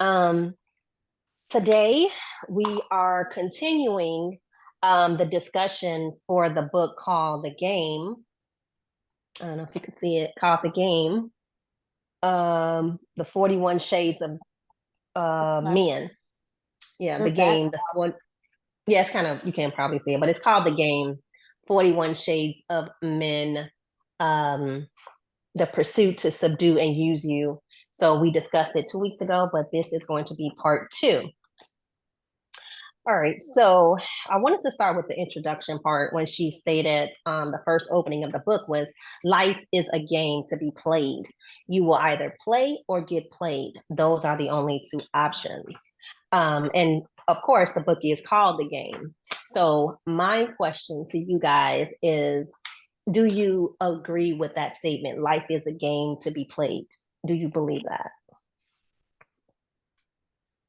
Um, Today, we are continuing the discussion for the book called The Game. I don't know if you can see it, called The Game. The 41 Shades of Men. Yeah, The With that, Game. Yeah, it's kind of, you can't probably see it, but it's called The Game, 41 Shades of Men. Um, the Pursuit to Subdue and Use You. So we discussed it 2 weeks ago, but this is going to be part two. All right, so I wanted to start with the introduction part when she stated the first opening of the book was life is a game to be played. You will either play or get played. Those are the only two options. And of course, the book is called The Game. So, my question to you guys is, do you agree with that statement? Life is a game to be played. Do you believe that?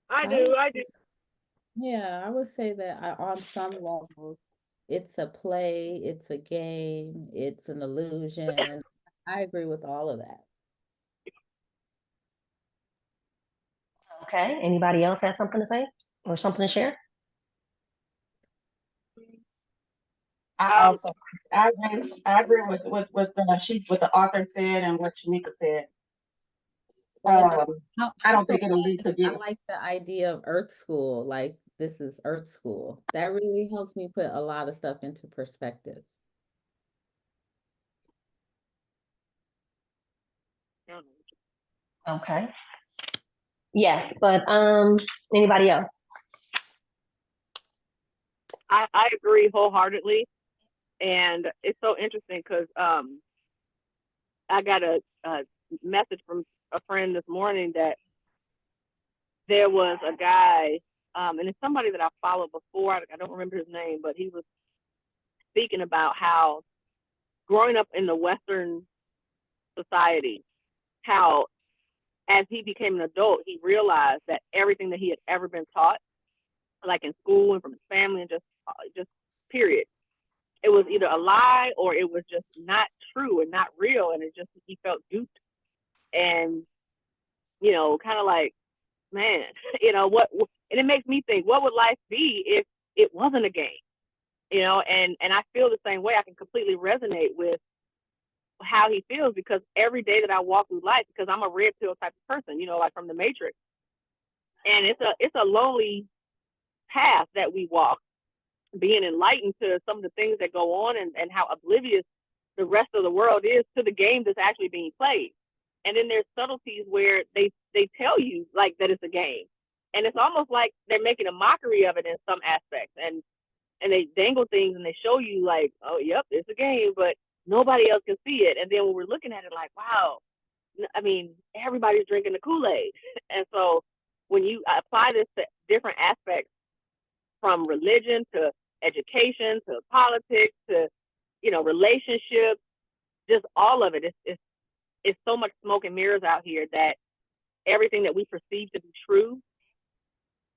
I I would do. I say, do. yeah, I would say that on some levels, it's a play, it's a game, it's an illusion. I agree with all of that. Okay. Anybody else have something to say or something to share? I Um, also I agree with the author said and what Shanika said. And I I don't also think it'll lead to I get. like the idea of Earth School, like this is Earth School. That really helps me put a lot of stuff into perspective. Okay. Yes, but anybody else? I agree wholeheartedly, and it's so interesting because I got a message from a friend this morning that there was a guy, and it's somebody that I followed before. I don't remember his name, but he was speaking about how growing up in the Western society, how as he became an adult, he realized that everything that he had ever been taught, like in school and from his family, and just period, it was either a lie or it was just not true and not real, and it just he felt duped, and kind of like, man, what, and it makes me think, what would life be if it wasn't a game? And I feel the same way. I can completely resonate with how he feels because every day that I walk through life, because I'm a red pill type of person, like from the Matrix, and it's a lonely path that we walk, being enlightened to some of the things that go on and how oblivious the rest of the world is to the game that's actually being played. And then there's subtleties where they tell you like that it's a game. And it's almost like they're making a mockery of it in some aspects. And they dangle things and they show you like, oh yep, it's a game, but nobody else can see it. And then when we're looking at it like, wow, I mean, everybody's drinking the Kool-Aid. And so when you apply this to different aspects from religion to education to politics to relationships, just all of it. It's so much smoke and mirrors out here that everything that we perceive to be true,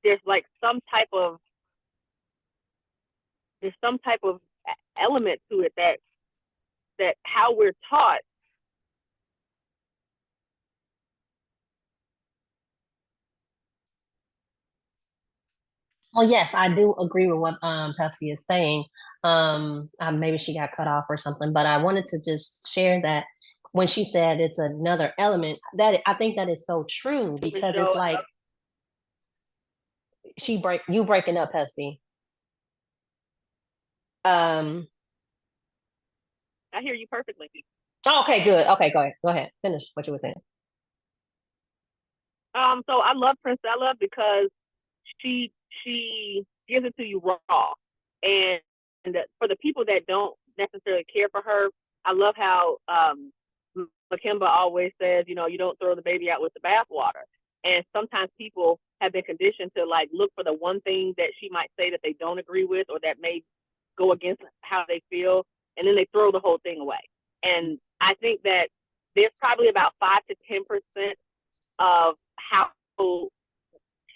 there's like some type of element to it that how we're taught. Well, yes, I do agree with what Pepsi is saying. Maybe she got cut off or something, but I wanted to just share that when she said it's another element, that I think that is so true because it's like you breaking up, Pepsi. Um, I hear you perfectly. okay, good. Okay, go ahead. Finish what you were saying. So I love Princella because she gives it to you raw, and for the people that don't necessarily care for her, I love how Makimba always says, you don't throw the baby out with the bathwater. And sometimes people have been conditioned to like look for the one thing that she might say that they don't agree with or that may go against how they feel, and then they throw the whole thing away. And I think that there's probably about 5 to 10% of how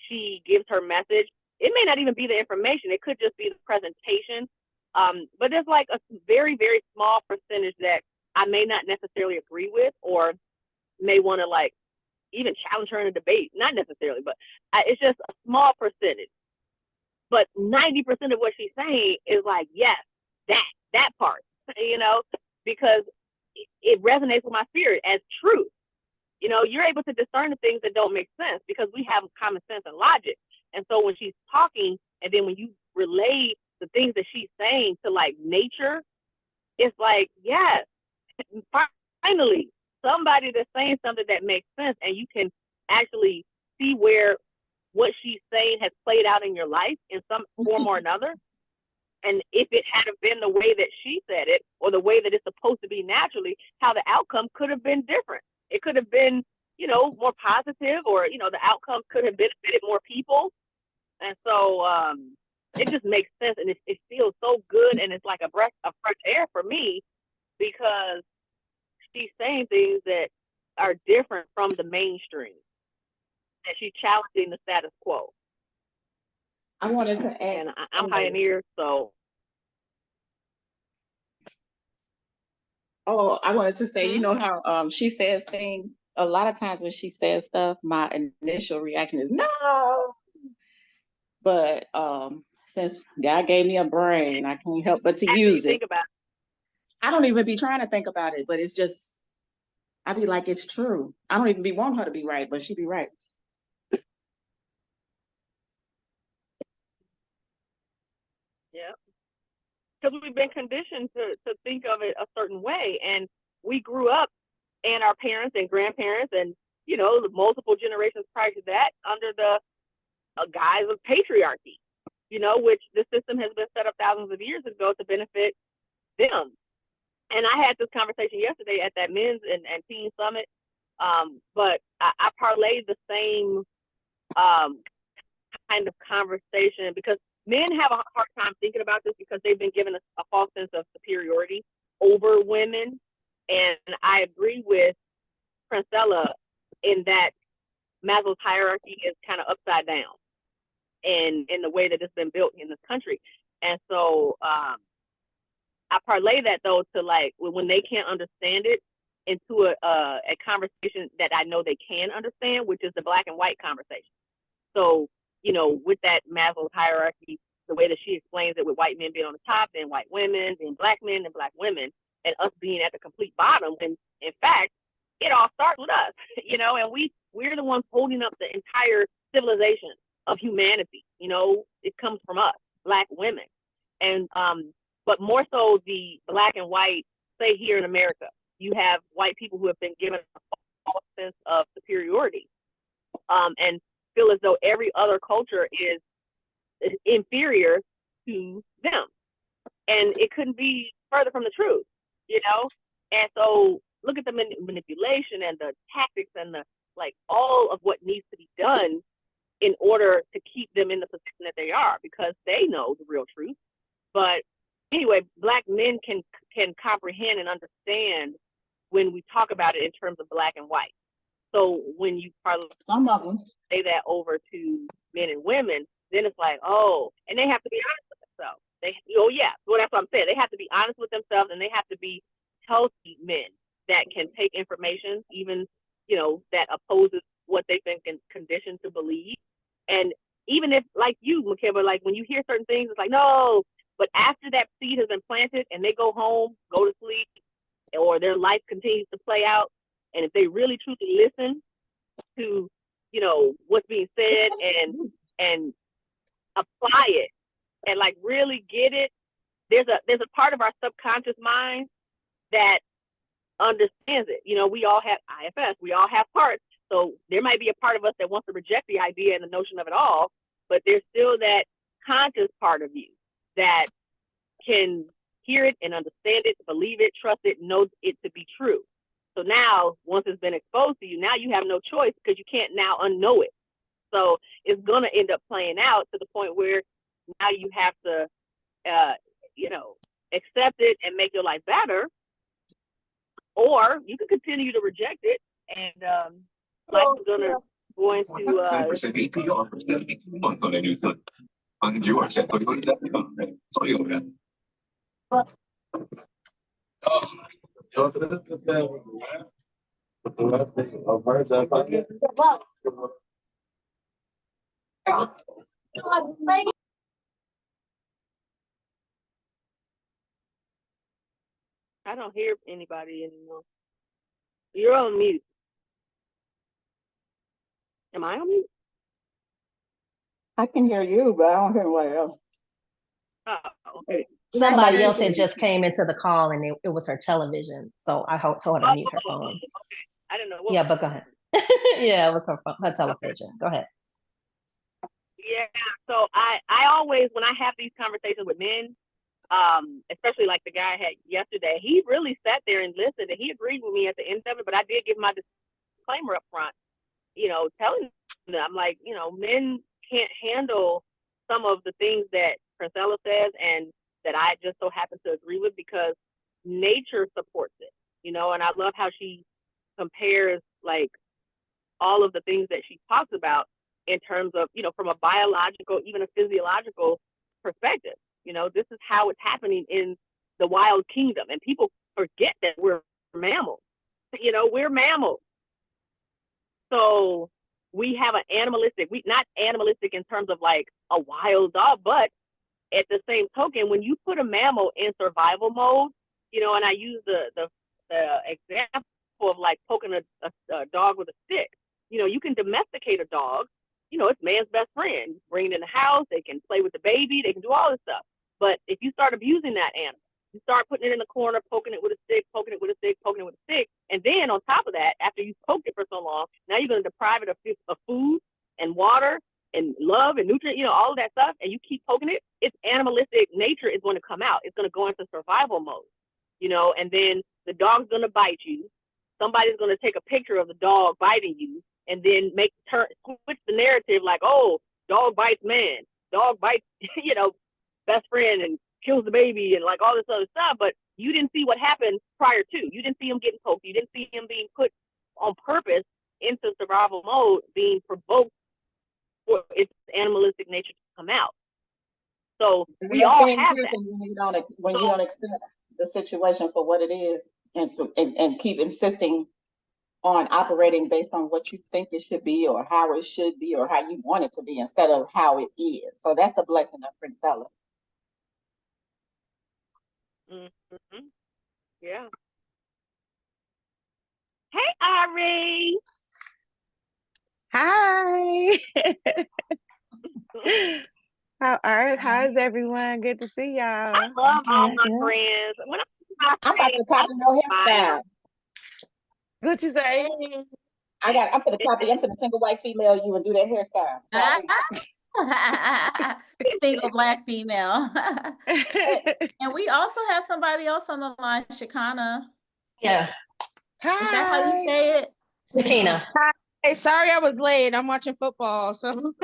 she gives her message. It may not even be the information. It could just be the presentation. But there's like a very, very small percentage that I may not necessarily agree with or may want to like even challenge her in a debate. Not necessarily, but it's just a small percentage. But 90% of what she's saying is like, yes, that part, because it resonates with my spirit as truth. You're able to discern the things that don't make sense because we have common sense and logic. And so when she's talking, and then when you relay the things that she's saying to like nature, it's like, yes, finally, somebody that's saying something that makes sense, and you can actually see where what she's saying has played out in your life in some form or another. And if it had been the way that she said it, or the way that it's supposed to be naturally, how the outcome could have been different. It could have been, more positive, or, the outcome could have benefited more people. And so it just makes sense, and it feels so good, and it's like a breath of fresh air for me, because she's saying things that are different from the mainstream, and she's challenging the status quo. I wanted to add, And I'm Pioneer, so. Oh, I wanted to say, you know how she says things, a lot of times when she says stuff, my initial reaction is no. But since God gave me a brain, I can't help but to use it. Think about it. I don't even be trying to think about it, but it's just, I be like, it's true. I don't even be wanting her to be right, but she be right. Yeah. Because we've been conditioned to think of it a certain way. And we grew up, and our parents and grandparents and, the multiple generations prior to that under the guise of patriarchy, which the system has been set up thousands of years ago to benefit them. And I had this conversation yesterday at that men's and teen summit, but I parlayed the same kind of conversation, because men have a hard time thinking about this because they've been given a false sense of superiority over women. And I agree with Princella in that Maslow's hierarchy is kind of upside down in the way that it's been built in this country. And so I parlay that, though, to like when they can't understand it, into a conversation that I know they can understand, which is the black and white conversation. So, with that Maslow's hierarchy, the way that she explains it, with white men being on the top, then white women, then black men and black women, and us being at the complete bottom. And in fact, it all starts with us, and we're the ones holding up the entire civilization of humanity. It comes from us, black women. And but more so the black and white, say here in America, you have white people who have been given a false sense of superiority, and feel as though every other culture is inferior to them. And it couldn't be further from the truth, And so look at the manipulation and the tactics and the all of what needs to be done in order to keep them in the position that they are, because they know the real truth. But anyway, black men can comprehend and understand when we talk about it in terms of black and white. So when you some of them say that over to men and women, then it's like, oh, and they have to be honest with themselves. Well, that's what I'm saying. They have to be honest with themselves, and they have to be healthy men that can take information, even, that opposes what they've been conditioned to believe. And even if, like you, Makeba, when you hear certain things, it's like, no, but after that seed has been planted and they go home, go to sleep, or their life continues to play out, and if they really truly listen to, what's being said and apply it and really get it, there's a part of our subconscious mind that understands it. We all have IFS, we all have parts. So there might be a part of us that wants to reject the idea and the notion of it all, but there's still that conscious part of you that can hear it and understand it, believe it, trust it, know it to be true. So now, once it's been exposed to you, now you have no choice, because you can't now unknow it. So it's going to end up playing out to the point where now you have to, accept it and make your life better, or you can continue to reject it, and life is going to 9% APR for 72 months on a new phone. And you are set for your sorry over that. I don't hear anybody anymore. You're on mute. Am I on mute? I can hear you, but I don't hear anybody else. Oh, okay. Somebody else had just came into the call and it was her television. So I told her to mute her Oh, phone. okay. I didn't know what Yeah, was but go ahead. Yeah, it was her television. Go ahead. Yeah, so I always, when I have these conversations with men, especially like the guy I had yesterday, he really sat there and listened, and he agreed with me at the end of it. But I did give my disclaimer up front, telling them, I'm like, men can't handle some of the things that Princella says and that I just so happen to agree with, because nature supports it, and I love how she compares like all of the things that she talks about in terms of, from a biological, even a physiological perspective. This is how it's happening in the wild kingdom. And people forget that we're mammals. We're mammals. So we have an animalistic, not animalistic in terms of like a wild dog, but at the same token, when you put a mammal in survival mode, and I use the example of like poking a dog with a stick. You can domesticate a dog. It's man's best friend. Bring it in the house. They can play with the baby. They can do all this stuff. But if you start abusing that animal, you start putting it in the corner, poking it with a stick, poking it with a stick, poking it with a stick. And then on top of that, after you've poked it for so long, now you're going to deprive it of food and water and love and nutrient, all of that stuff, and you keep poking it, its animalistic nature is going to come out. It's going to go into survival mode, and then the dog's going to bite you. Somebody's going to take a picture of the dog biting you and then switch the narrative like, oh, dog bites man, dog bites, best friend and kills the baby and like all this other stuff. But you didn't see what happened prior to. You didn't see him getting poked. You didn't see him being put on purpose into survival mode, being provoked for its animalistic nature to come out. So we all have that. When you don't accept the situation for what it is and keep insisting on operating based on what you think it should be or how it should be or how you want it to be instead of how it is. So that's the blessing of Princella. Mm-hmm. Yeah. Hey, Ari. Hi. How's everyone? Good to see y'all. I love all my friends. When I'm about to copy your hairstyle. What you say? I'm for the copy. I'm for the single white female you and do that hairstyle. Single black female. And we also have somebody else on the line, Shakana. Yeah. Hi. Is that how you say it? Shakina. Hey, sorry I was late. I'm watching football, so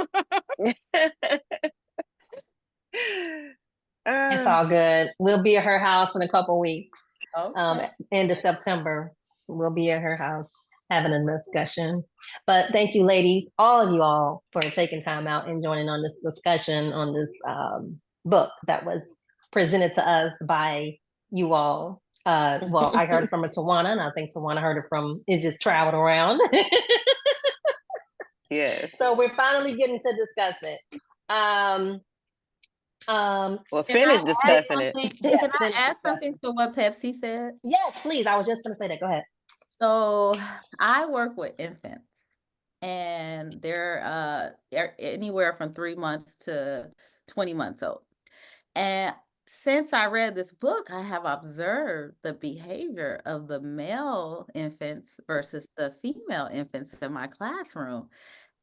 It's all good. We'll be at her house in a couple weeks. Okay. End of September. We'll be at her house having a discussion. But thank you, ladies, all of you all, for taking time out and joining on this discussion on this book that was presented to us by you all. Well, I heard it from Tawana, and I think Tawana heard it from, it just traveled around. Yes. So we're finally getting to discuss it. Well, finish discussing it. Can I add something to what Pepsi said? Yes, please. I was just going to say that. Go ahead. So I work with infants, and they're anywhere from 3 months to 20 months old. And since I read this book, I have observed the behavior of the male infants versus the female infants in my classroom.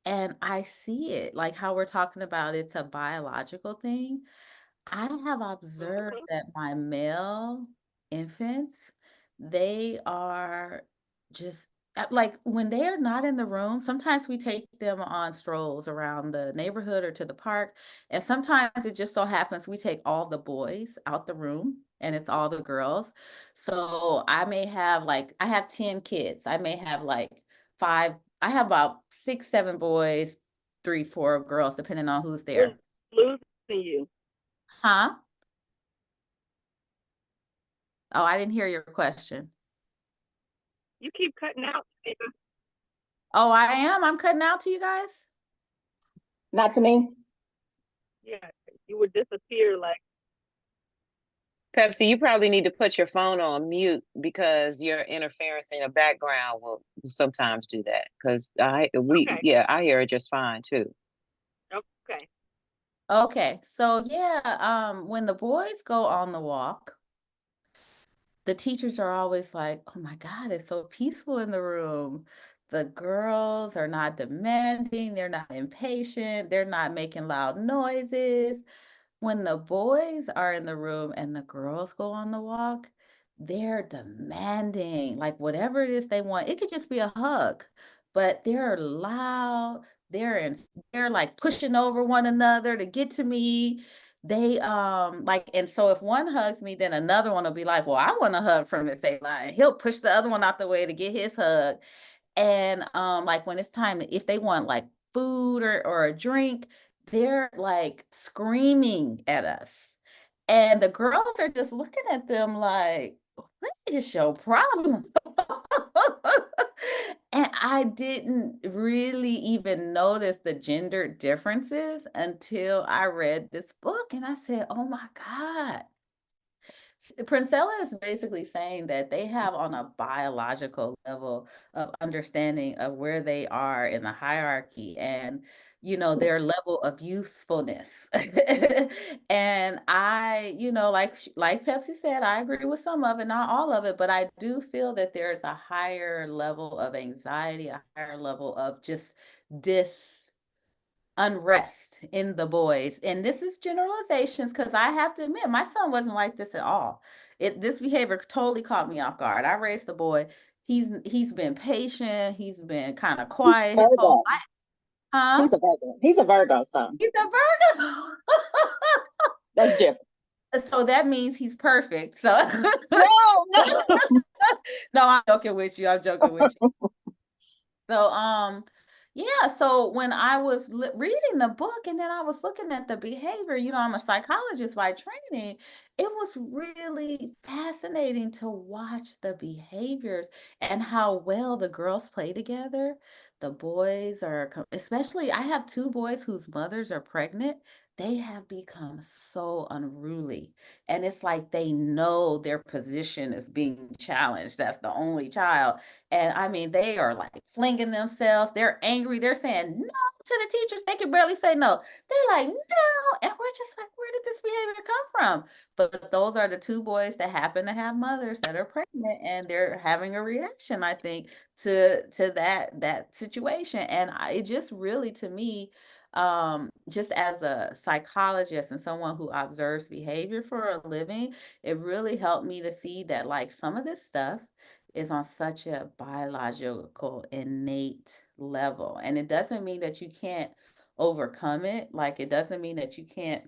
And I see it, like how we're talking about it's a biological thing. I have observed that my male infants, they are just like when they're not in the room, sometimes we take them on strolls around the neighborhood or to the park. And sometimes it just so happens we take all the boys out the room and it's all the girls. So I may have I have 10 kids. I may have I have about 6, 7 boys, 3, 4 girls, depending on who's there. Losing you. Huh? Oh, I didn't hear your question. You keep cutting out. Oh, I am. I'm cutting out to you guys. Not to me. Yeah, you would disappear like. Pepsi, you probably need to put your phone on mute because your interference in the background will sometimes do that. Because I hear it just fine too. Okay. Okay, so yeah, when the boys go on the walk, the teachers are always like, "Oh my God, it's so peaceful in the room. The girls are not demanding, they're not impatient, they're not making loud noises." When the boys are in the room and the girls go on the walk, they're demanding, like whatever it is they want. It could just be a hug, but they're loud. They're like pushing over one another to get to me. They like, and so if one hugs me, then another one will be like, "Well, I want a hug from Miss Ayla." And he'll push the other one out the way to get his hug. And like when it's time, if they want like food or a drink, they're like screaming at us. And the girls are just looking at them like, what is your problem? And I didn't really even notice the gender differences until I read this book and I said, oh my God. Princella is basically saying that they have on a biological level of understanding of where they are in the hierarchy and their level of usefulness. And I, like Pepsi said, I agree with some of it, not all of it, but I do feel that there's a higher level of anxiety, a higher level of just unrest in the boys. And this is generalizations because I have to admit my son wasn't like this at all. This behavior totally caught me off guard. I raised a boy. He's been patient, he's been kind of quiet his whole Virgo. life. Huh? He's a Virgo. He's a Virgo, son. He's a Virgo. That's different. So that means he's perfect. So No. no, I'm joking with you. I'm joking with you. So yeah, so when I was reading the book and then I was looking at the behavior, I'm a psychologist by training, it was really fascinating to watch the behaviors and how well the girls play together. The boys especially, I have two boys whose mothers are pregnant. They have become so unruly. And it's like they know their position is being challenged. That's the only child. And I mean, they are like flinging themselves. They're angry. They're saying no to the teachers. They can barely say no. They're like, no. And we're just like, where did this behavior come from? But those are the two boys that happen to have mothers that are pregnant and they're having a reaction, I think, to that situation. And it just really, to me, just as a psychologist and someone who observes behavior for a living, it really helped me to see that like some of this stuff is on such a biological innate level. And it doesn't mean that you can't overcome it. Like it doesn't mean that you can't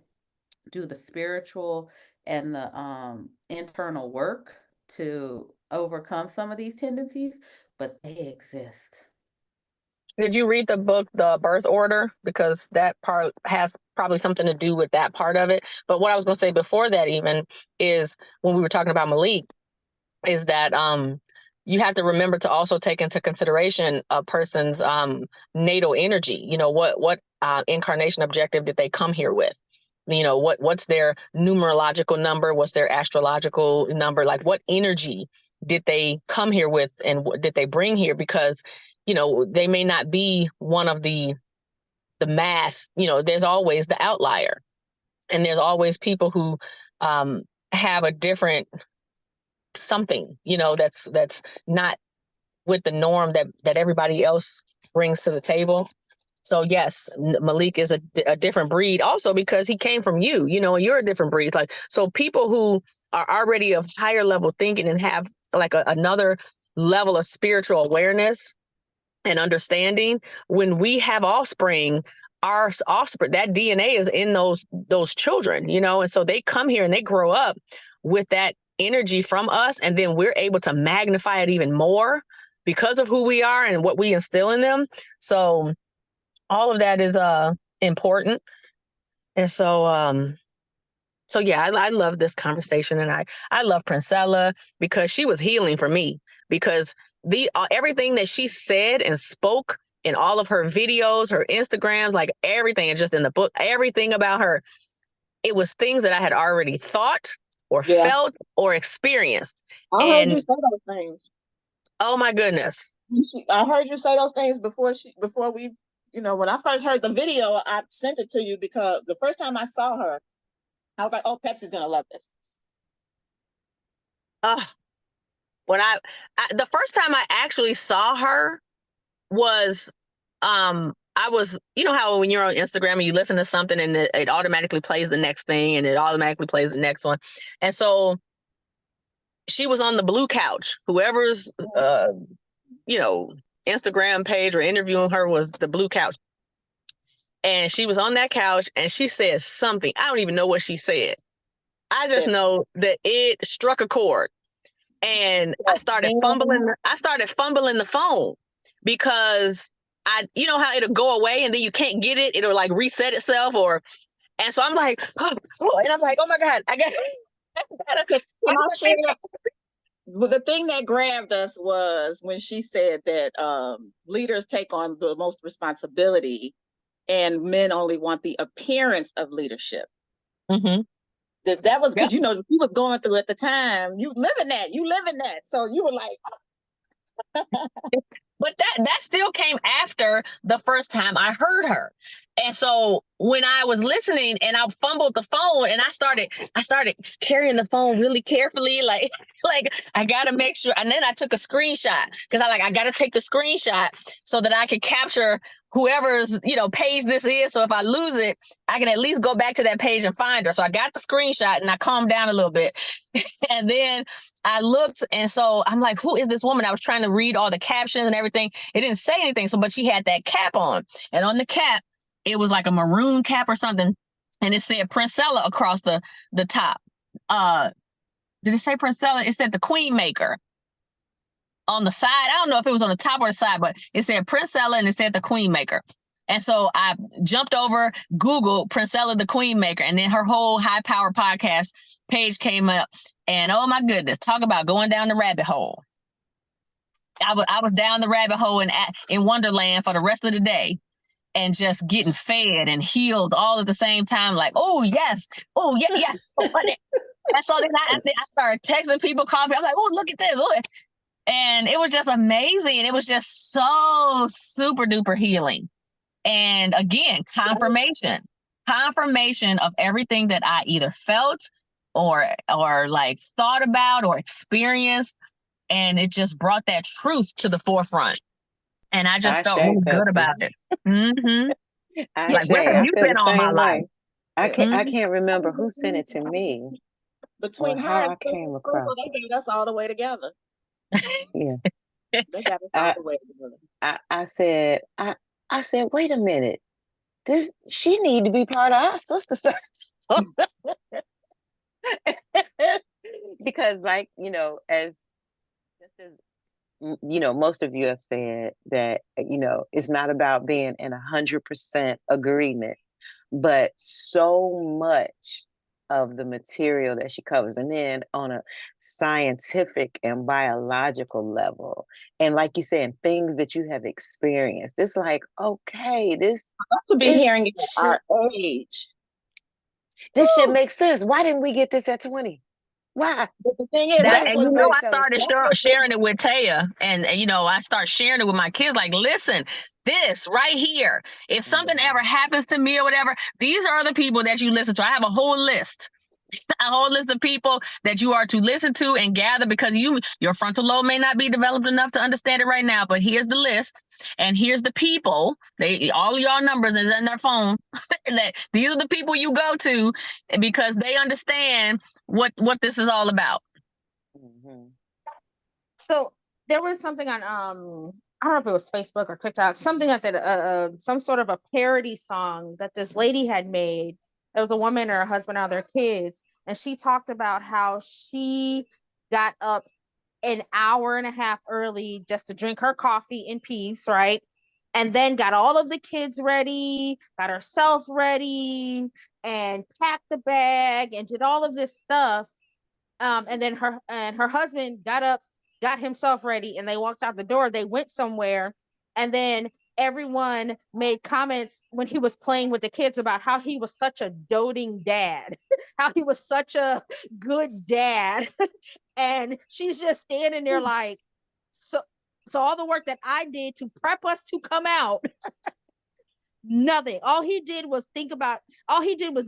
do the spiritual and the internal work to overcome some of these tendencies, but they exist. Did you read the book, The Birth Order? Because that part has probably something to do with that part of it. But what I was going to say before that even is when we were talking about Malik, is that you have to remember to also take into consideration a person's natal energy. What incarnation objective did they come here with? What's their numerological number? What's their astrological number? Like what energy did they come here with and what did they bring here? Because they may not be one of the mass. There's always the outlier, and there's always people who have a different something, that's not with the norm that everybody else brings to the table. So yes, Malik is a different breed also because he came from you, and you're a different breed. Like, so people who are already of higher level thinking and have like another level of spiritual awareness and understanding, when we have offspring, our offspring, that DNA is in those children, and so they come here and they grow up with that energy from us, and then we're able to magnify it even more because of who we are and what we instill in them. So all of that is important. And so yeah, I love this conversation, and I love Princella because she was healing for me, because everything that she said and spoke in all of her videos, her Instagrams, like everything, and just in the book, everything about her, it was things that I had already thought or Yeah. felt or experienced. I heard And you say those things. oh my goodness. I heard you say those things before we, when I first heard the video, I sent it to you because the first time I saw her, I was like, oh, Pepsi's gonna love this. When the first time I actually saw her was, I was, you know how when you're on Instagram and you listen to something and it automatically plays the next thing and it automatically plays the next one. And so she was on the blue couch. Whoever's, Instagram page or interviewing her was the blue couch. And she was on that couch and she said something. I don't even know what she said. I just know that it struck a chord. And I started fumbling the phone because you know how it'll go away and then you can't get it. It'll like reset itself and so I'm like, and I'm like, oh my God, I got Well, the thing that grabbed us was when she said that leaders take on the most responsibility and men only want the appearance of leadership. Mm-hmm. That was because, you were going through at the time, you live in that. So you were like, but that still came after the first time I heard her. And so when I was listening and I fumbled the phone and I started carrying the phone really carefully, like I got to make sure. And then I took a screenshot because I got to take the screenshot so that I could capture whoever's, page this is. So if I lose it, I can at least go back to that page and find her. So I got the screenshot and I calmed down a little bit. And then I looked. And so I'm like, who is this woman? I was trying to read all the captions and everything. It didn't say anything. So, but she had that cap on, and on the cap, it was like a maroon cap or something. And it said Princella across the top. Did it say Princella? It said the Queen Maker on the side. I don't know if it was on the top or the side, but it said Princella and it said the Queen Maker. And so I jumped over, Googled Princella the Queen Maker, and then her whole High Power podcast page came up. And oh my goodness, talk about going down the rabbit hole. I was down the rabbit hole in Wonderland for the rest of the day. And just getting fed and healed all at the same time, like, oh yes, yes. And so then I started texting people, calling me. I was like, oh, look at this, look. And it was just amazing. And it was just so super duper healing. And again, confirmation of everything that I either felt or like thought about or experienced. And it just brought that truth to the forefront. And I just felt really good about it. Mm-hmm. Like, where have you been all my life? I Mm-hmm. can't remember who sent it to me. Between her and I came across. They got us all the way together. Yeah. They got us all the way together. I said, wait a minute. She need to be part of our sister circle. Because as most of you have said that, it's not about being in 100% agreement, but so much of the material that she covers, and then on a scientific and biological level, and like you said, things that you have experienced, it's like, okay, this to be hearing it at our age. This shit makes sense. Why didn't we get this at 20? Why? But the thing is, I started sharing it with Taya, and I start sharing it with my kids. Like, listen, this right here. If something ever happens to me or whatever, these are the people that you listen to. I have a whole list of people that you are to listen to and gather, because your frontal lobe may not be developed enough to understand it right now. But here's the list, and here's the people. All y'all numbers is in their phone. That these are the people you go to because they understand what this is all about. Mm-hmm. So there was something on I don't know if it was Facebook or TikTok, something like that, some sort of a parody song that this lady had made. It was a woman or a husband or their kids, and she talked about how she got up an hour and a half early just to drink her coffee in peace, right? And then got all of the kids ready, got herself ready, and packed the bag and did all of this stuff. And then her husband got up got himself ready, and they walked out the door. They went somewhere, and then everyone made comments when he was playing with the kids about how he was such a doting dad, how he was such a good dad. And she's just standing there like, so all the work that I did to prep us to come out, nothing. All he did was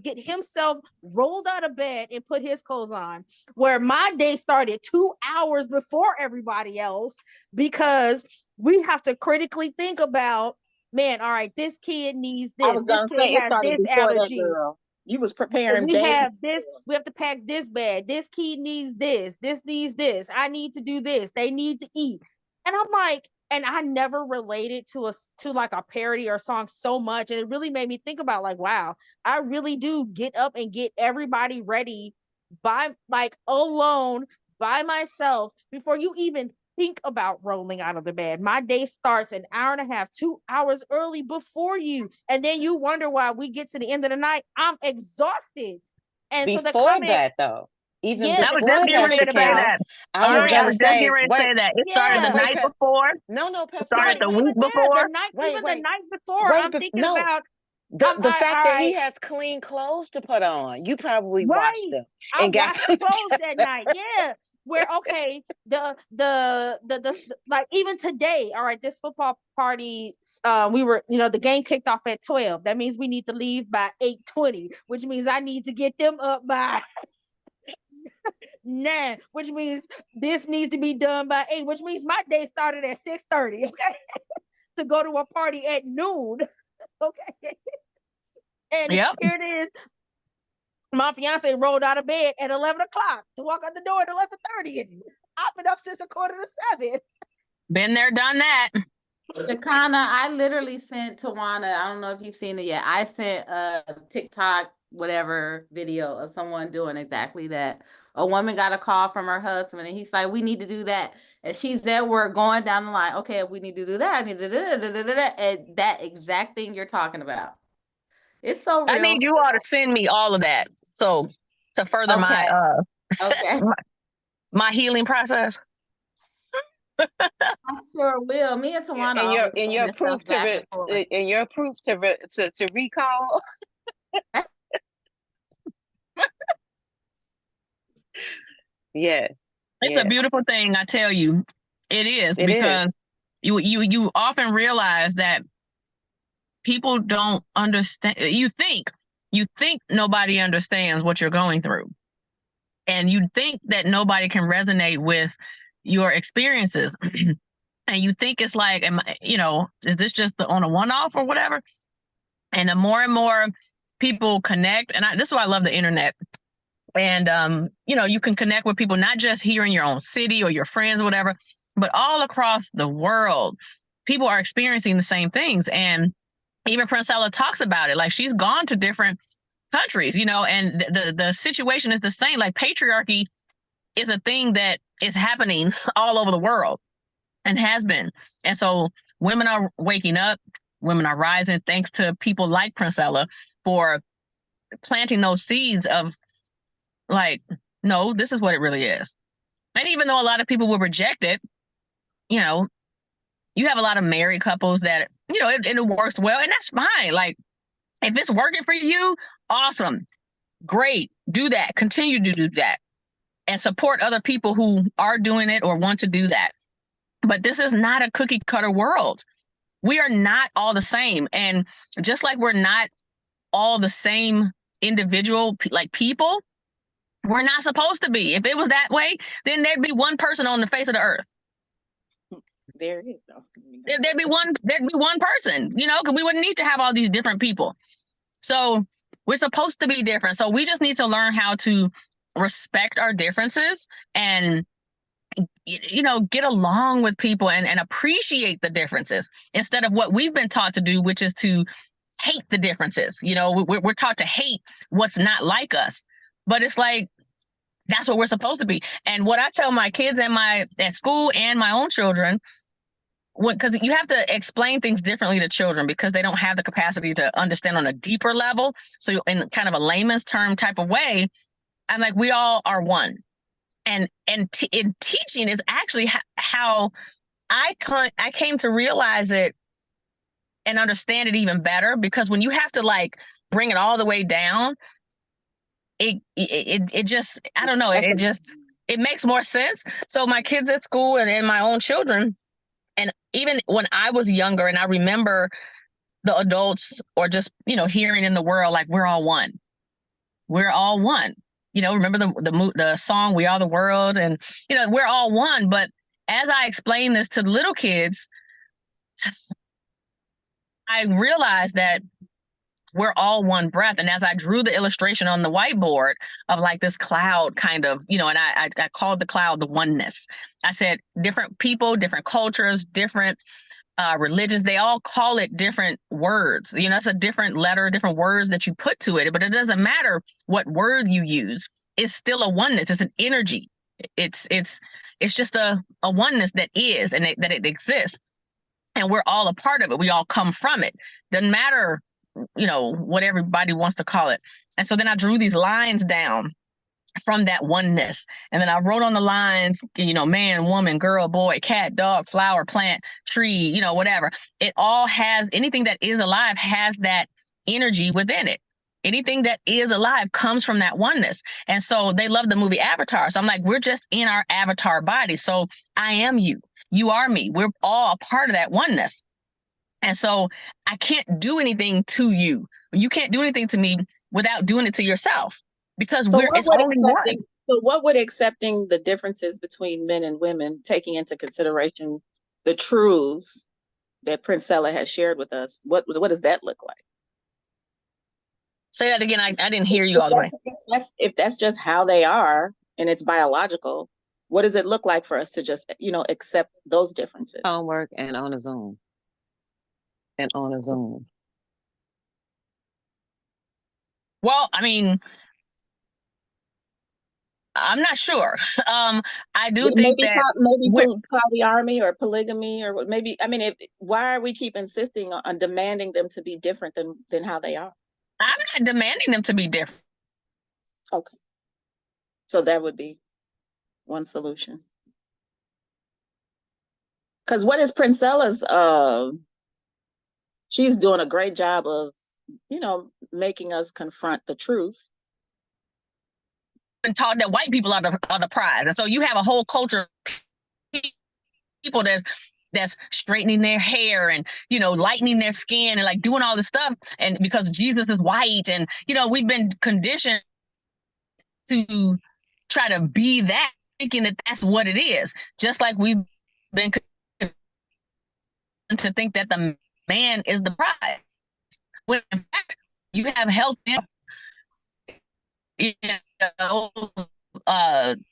get himself rolled out of bed and put his clothes on. Where my day started 2 hours before everybody else, because we have to critically think about, man, all right, this kid needs I this. was This gonna kid say it has started this before that, allergy. girl. You was preparing We days have this, before. we have to pack this bag. This kid needs this. This needs this. I need to do this. They need to eat. And I'm like, and I never related to like a parody or song so much. And it really made me think about, like, wow, I really do get up and get everybody ready by, like, alone, by myself, before you even think about rolling out of the bed. My day starts an hour and a half, 2 hours early before you. And then you wonder why we get to the end of the night, I'm exhausted. And so the Before comment, that, though, even yeah, I was before just getting that, ready to say Shakira, that. I was Ari, I gonna was just getting say, ready to say that. It started the yeah, wait, night Pep. before, No, it Pepsi, started wait, the wait, week before. the night, wait, even the wait, night before, wait, I'm thinking no. about, The all fact that he right, has clean clothes to put on, you probably washed right. them I and got washed them the clothes that together. night. Yeah. Where, okay, the like, even today, all right, this football party, we were, the game kicked off at 12. That means we need to leave by 8:20, which means I need to get them up by 9, which means this needs to be done by 8, which means my day started at 6:30, okay, to go to a party at noon, okay. And Yep. here it is. My fiance rolled out of bed at 11 o'clock to walk out the door at 11:30. And I've been up since 6:45. Been there, done that. Chakana, I literally sent Tawana, I don't know if you've seen it yet. I sent a TikTok, whatever video of someone doing exactly that. A woman got a call from her husband, and he's like, we need to do that. And she's there, we're going down the line. Okay, if we need to do that, I need to do that. And that exact thing you're talking about. It's so real. I need you all to send me all of that. So to further my Okay. my healing process. I sure will. Me and Tawana And your proof to recall. Yes. It's a beautiful thing, I tell you. It is, It because is. you often realize that people don't understand. You think nobody understands what you're going through. And you think that nobody can resonate with your experiences. And you think it's like, is this just on a one-off or whatever? And the more and more people connect, and this is why I love the internet. And, you can connect with people, not just here in your own city or your friends or whatever, but all across the world. People are experiencing the same things. And even Princella talks about it. Like, she's gone to different countries, and the situation is the same. Like, patriarchy is a thing that is happening all over the world and has been. And so women are waking up, women are rising, thanks to people like Princella for planting those seeds of, like, no, this is what it really is. And even though a lot of people will reject it, you have a lot of married couples that, it works well, and that's fine. Like, if it's working for you, awesome, great, do that, continue to do that, and support other people who are doing it or want to do that. But this is not a cookie cutter world. We are not all the same. And just like we're not all the same individual, like, people, we're not supposed to be. If it was that way, then there'd be one person on the face of the earth. There it is, though. There'd be one person, because we wouldn't need to have all these different people. So we're supposed to be different. So we just need to learn how to respect our differences and, get along with people and appreciate the differences, instead of what we've been taught to do, which is to hate the differences. We're taught to hate what's not like us. But it's like, that's what we're supposed to be. And what I tell my kids at school and my own children, because you have to explain things differently to children, because they don't have the capacity to understand on a deeper level. So in kind of a layman's term type of way, I'm like, we all are one. And in teaching is actually how I came to realize it and understand it even better, because when you have to like bring it all the way down, it just, I don't know, it makes more sense. So my kids at school and my own children, and even when I was younger, and I remember the adults or just, hearing in the world, like, we're all one. We're all one. Remember the song, We Are the World, and, we're all one. But as I explain this to little kids, I realized that we're all one breath. And as I drew the illustration on the whiteboard of like this cloud kind of, and I called the cloud the oneness. I said different people, different cultures, different religions, they all call it different words. It's a different letter, different words that you put to it, but it doesn't matter what word you use. It's still a oneness. It's an energy. It's just a oneness that is, and that it exists. And we're all a part of it. We all come from it. Doesn't matter, what everybody wants to call it. And so then I drew these lines down from that oneness. And then I wrote on the lines, man, woman, girl, boy, cat, dog, flower, plant, tree, whatever. It all has, anything that is alive has that energy within it. Anything that is alive comes from that oneness. And so they love the movie Avatar. So I'm like, we're just in our avatar body. So I am you. You are me. We're all a part of that oneness. And so I can't do anything to you. You can't do anything to me without doing it to yourself, because it's only one. So what would accepting the differences between men and women, taking into consideration the truths that Princella has shared with us, what does that look like? Say that again. I didn't hear you all the way. If that's just how they are and it's biological, what does it look like for us to just, accept those differences? Homework and on a Zoom. And on a Zoom. Well, I mean, I'm not sure. I do think that maybe polyarmy or polygamy, or maybe, why are we keep insisting on demanding them to be different than how they are? I'm not demanding them to be different. Okay. So that would be one solution. Because what is Princella's, she's doing a great job of, making us confront the truth. And taught that white people are the prize. And so you have a whole culture of people that's straightening their hair and, lightening their skin and like doing all this stuff. And because Jesus is white, and, we've been conditioned to try to be that, thinking that that's what it is. Just like we've been to think that the man is the prize. When in fact, you have health,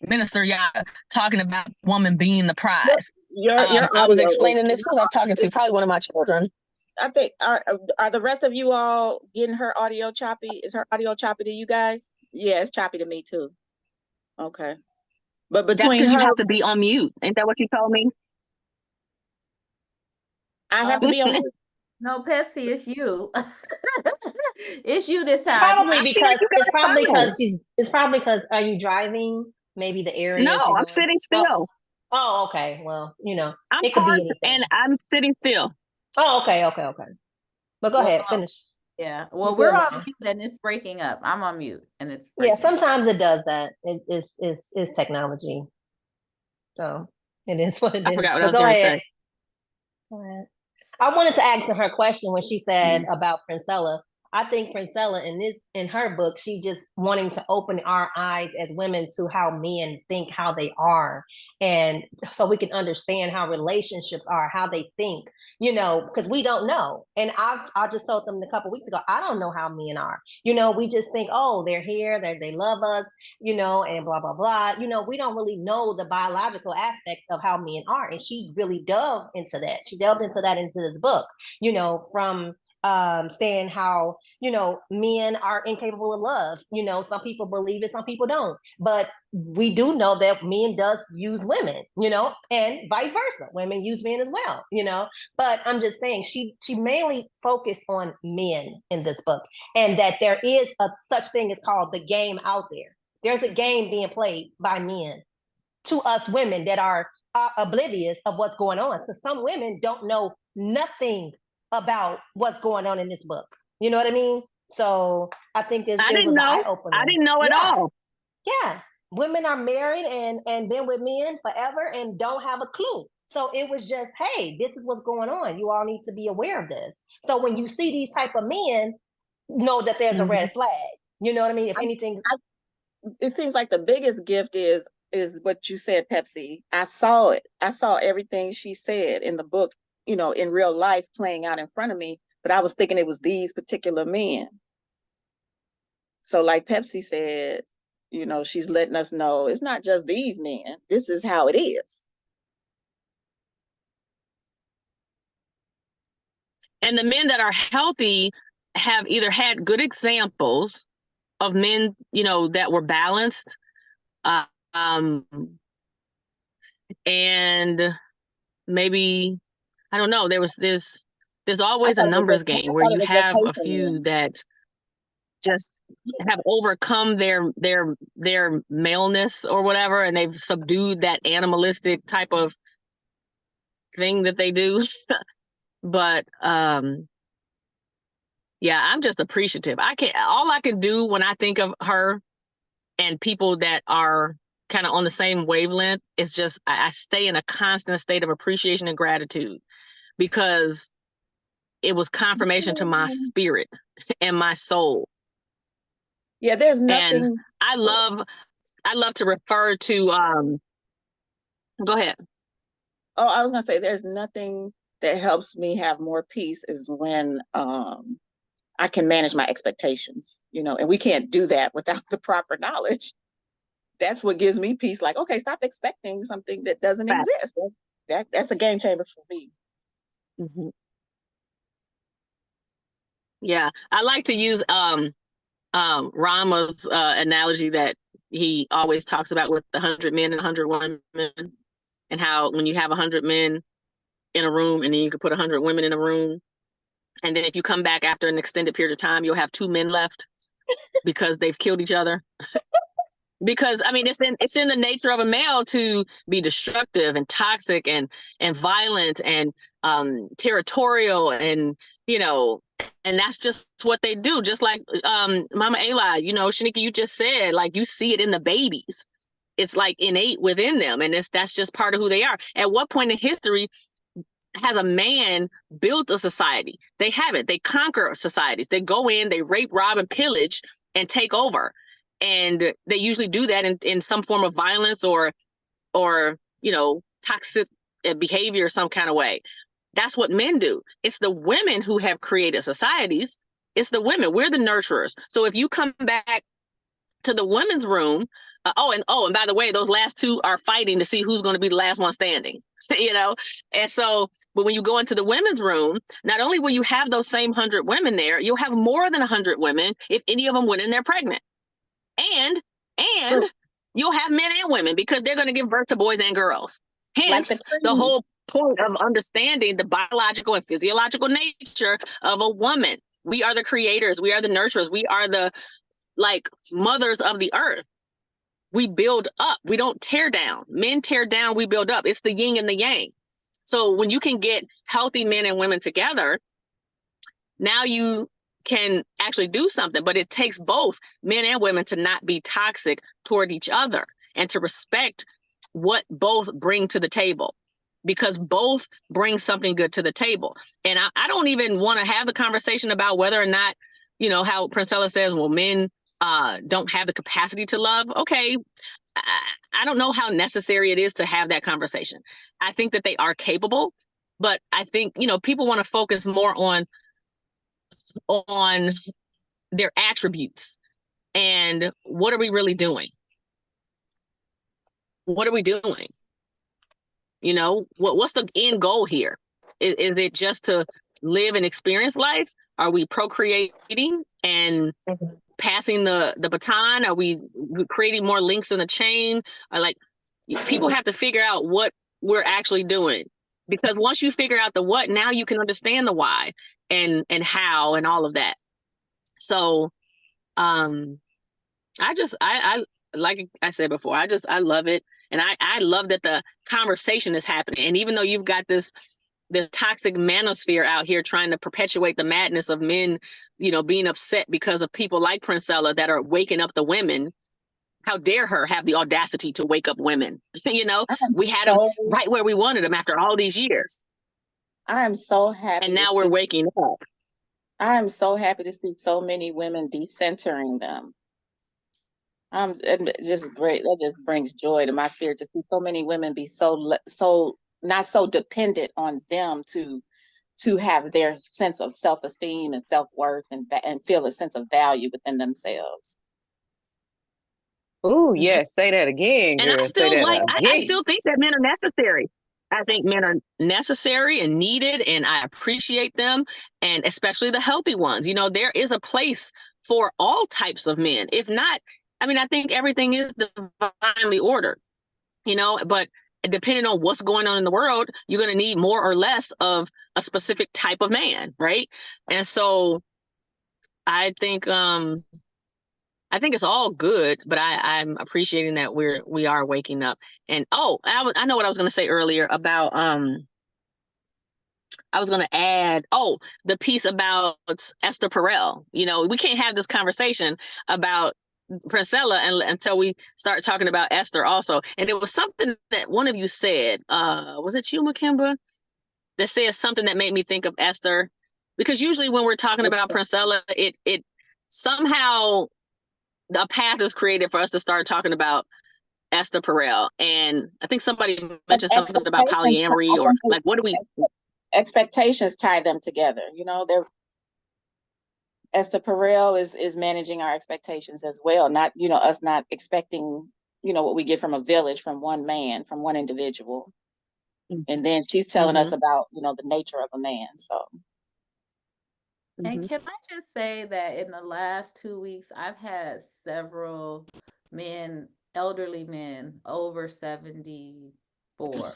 Minister Yaga talking about woman being the prize. I was explaining this because I'm talking to probably one of my children. I think, are the rest of you all getting her audio choppy? Is her audio choppy to you guys? Yeah, it's choppy to me too. Okay. But between that's because you have to be on mute. Ain't that what you told me? I have to be on mute. No, Pepsi, it's you. It's you this time. It's probably because are you driving? Maybe the area. No, I'm sitting still. Oh, okay. Well, I'm it could be anything. And I'm sitting still. Oh, okay. But go ahead, finish. Yeah. Well, we're on mute and it's breaking up. I'm on mute and it's breaking sometimes it does that. It's technology. So it is what it is. I forgot what I was going to say. Go ahead. I wanted to ask her question when she said about Princella. I think Princella in her book, she just wanting to open our eyes as women to how men think, how they are, and so we can understand how relationships are, how they think, because we don't know. And I just told them a couple weeks ago, I don't know how men are. We just think, oh, they're here, they love us, and blah blah blah. We don't really know the biological aspects of how men are, and she really delved into that. She delved into that into this book, from saying how men are incapable of love. Some people believe it, some people don't, but we do know that men does use women, and vice versa, women use men as well, but I'm just saying she mainly focused on men in this book, and that there is a such thing as called the game out there. There's a game being played by men, to us women that are oblivious of what's going on. So some women don't know nothing about what's going on in this book. You know what I mean? So I think it was an eye opener. I didn't know at all. Yeah. Women are married and been with men forever and don't have a clue. So it was just, hey, this is what's going on. You all need to be aware of this. So when you see these type of men, know that there's a red flag. You know what I mean? If anything, it seems like the biggest gift is what you said, Pepsi. I saw it. I saw everything she said in the book, you know, in real life playing out in front of me, but I was thinking it was these particular men. So like Pepsi said, you know, she's letting us know it's not just these men. This is how it is. And the men that are healthy have either had good examples of men, you know, that were balanced, and maybe, I don't know, there's always a numbers game where you have a few that just have overcome their maleness or whatever, and they've subdued that animalistic type of thing that they do. But yeah, I'm just appreciative. All I can do when I think of her and people that are kind of on the same wavelength is just I stay in a constant state of appreciation and gratitude, because it was confirmation to my spirit and my soul. Yeah, there's nothing. And I love to refer to go ahead. Oh, I was gonna say there's nothing that helps me have more peace is when I can manage my expectations, you know, and we can't do that without the proper knowledge. That's what gives me peace. Like, okay, stop expecting something that doesn't exist. That's a game changer for me. Mm-hmm. Yeah, I like to use Rama's analogy that he always talks about with the 100 men and 100 women, and how when you have 100 men in a room and then you can put 100 women in a room, and then if you come back after an extended period of time, you'll have 2 men left because they've killed each other. Because I mean, it's in the nature of a male to be destructive and toxic and violent and territorial, and you know, and that's just what they do. Just like Mama Eli, you know, Shanika, you just said, like, you see it in the babies. It's like innate within them, and that's just part of who they are. At what point in history has a man built a society? They haven't. They conquer societies. They go in, they rape, rob, and pillage and take over. And they usually do that in some form of violence or you know, toxic behavior some kind of way. That's what men do. It's the women who have created societies. It's the women. We're the nurturers. So if you come back to the women's room, and by the way, those last 2 are fighting to see who's going to be the last one standing. You know, and so, but when you go into the women's room, not only will you have those same 100 women there, you'll have more than 100 women if any of them went in there pregnant. And you'll have men and women because they're going to give birth to boys and girls. Hence, like the whole point of understanding the biological and physiological nature of a woman. We are the creators. We are the nurturers. We are the mothers of the earth. We build up. We don't tear down. Men tear down. We build up. It's the yin and the yang. So when you can get healthy men and women together, now you can actually do something. But it takes both men and women to not be toxic toward each other and to respect what both bring to the table, because both bring something good to the table. And I don't even want to have the conversation about whether or not, you know, how Princella says, well, men don't have the capacity to love. Okay, I don't know how necessary it is to have that conversation. I think that they are capable, but I think, you know, people want to focus more on their attributes and what are we really doing? What are we doing? You know, what's the end goal here? Is it just to live and experience life? Are we procreating and passing the baton? Are we creating more links in the chain? Or people have to figure out what we're actually doing, because once you figure out the what, now you can understand the why and how and all of that. So I like I said before, I love it. And I love that the conversation is happening. And even though you've got the toxic manosphere out here trying to perpetuate the madness of men, being upset because of people like Princella that are waking up the women. How dare her have the audacity to wake up women? We had them right where we wanted them after all these years. I am so happy. And now we're waking up. I am so happy to see so many women decentering them. It just great. That just brings joy to my spirit to see so many women be so not so dependent on them to have their sense of self-esteem and self-worth and feel a sense of value within themselves. Oh, yes, say that again, And girl. I still I again. still think that men are necessary. I think men are necessary and needed, and I appreciate them, and especially the healthy ones. There is a place for all types of men. If not, I think everything is divinely ordered, but depending on what's going on in the world, you're going to need more or less of a specific type of man, right? And so I think it's all good, but I'm appreciating that we are waking up. And I know what I was going to say earlier about I was going to add the piece about Esther Perel. We can't have this conversation about Princella until we start talking about Esther also. And it was something that one of you said, was it you, Makemba, that said something that made me think of Esther? Because usually when we're talking about Princella, it somehow a path is created for us to start talking about Esther Perel. And I think somebody mentioned something about polyamory, or like, what do we... Expectations tie them together. Esther Perel is managing our expectations as well. Not, us not expecting, what we get from a village, from one man, from one individual. And then she's telling us about, the nature of a man. So. And can I just say that in the last 2 weeks, I've had several men, elderly men over 74